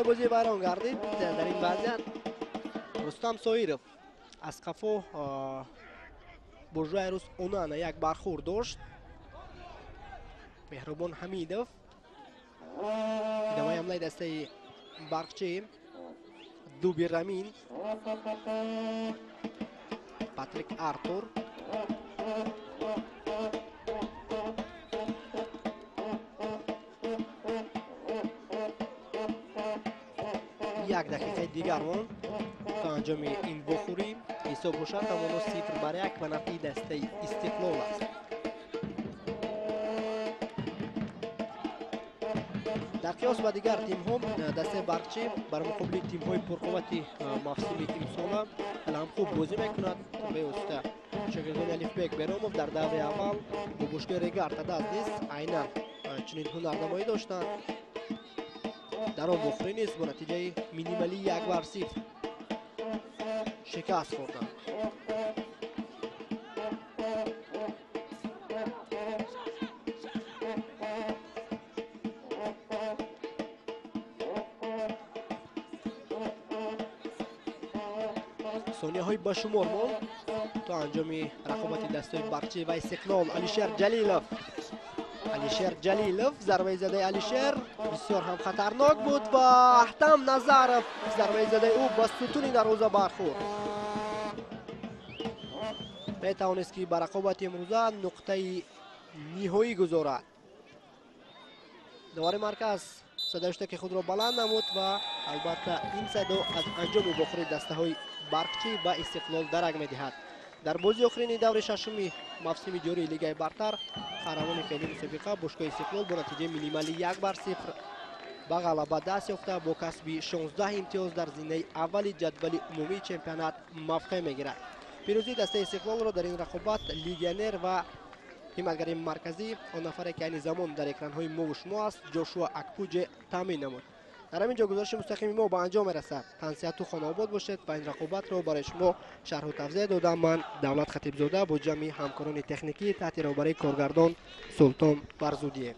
S1: بازی بیرون گردید. در این وضعیت رستم سایروف از قفا با ژایروس اونانا یک برخورد داشت. مهربان حمیدوف ادامه حمله دسته برقچی. دوبی رامین پاتریک آرتور یک دقیقه دیگر ماند تا انجام این بخوری حساب باشد تماما 0-1 به نفع دسته استقلال است. در قیاس با دیگر تیم هم دسته برقچی بر مقابل تیم های پرقوت موسم امسال هم خوب بازی میکند. بیوسته شاگردان الفبک بیراموف در دور اول با باشگاه ریگارتا دست عیناً چنین هنرنمایی داشتند. در آن بخوری نیست با نتیجه مینیمالی 1-0 شکست خوردند. ثانیه های با شمار ماند تا انجام رقابت دسته برقچی و استقلال. علیشر جلیلوف ضربه زده علیشر بسیار هم خطرناک بود و احتم نظرف ضربه زده او با ستون دروازه برخورد. میتوانست که بر رقابت امروزه نقطه نهایی گذارد. دوار مرکز صدایشتک خود را بلند نمود و البته این صدا از انجام بخوری دسته های برقچی و استقلال درک میدهد. در بازی آخرین دور ششمی موسم جاری لیگ برتر قهرمان فعلی مسابقه باشگاه استقلال با نتیجه مینیمالی 1-0 به غلبه دست یافته با کسب 16 امتیاز در زینه اول جدول عمومی چمپیونات موقع میگیرد. پیروزی دسته استقلال را در این رقابت لیگیونر و حمایتگر مرکزی آن نفر که این زمان در اکران‌های ما و شما است جوشوا اکپوج تامین نمود. در همینجا گزارش مستقیم ما به انجام رسد. تنسیت تو خانه آباد باشید و این رقابت را برای شما شرح و توضیح دادم. من دولت خطیب زاده با جمعی همکاران تکنیکی تحت رهبری کارگردان سلطان فرزودیه.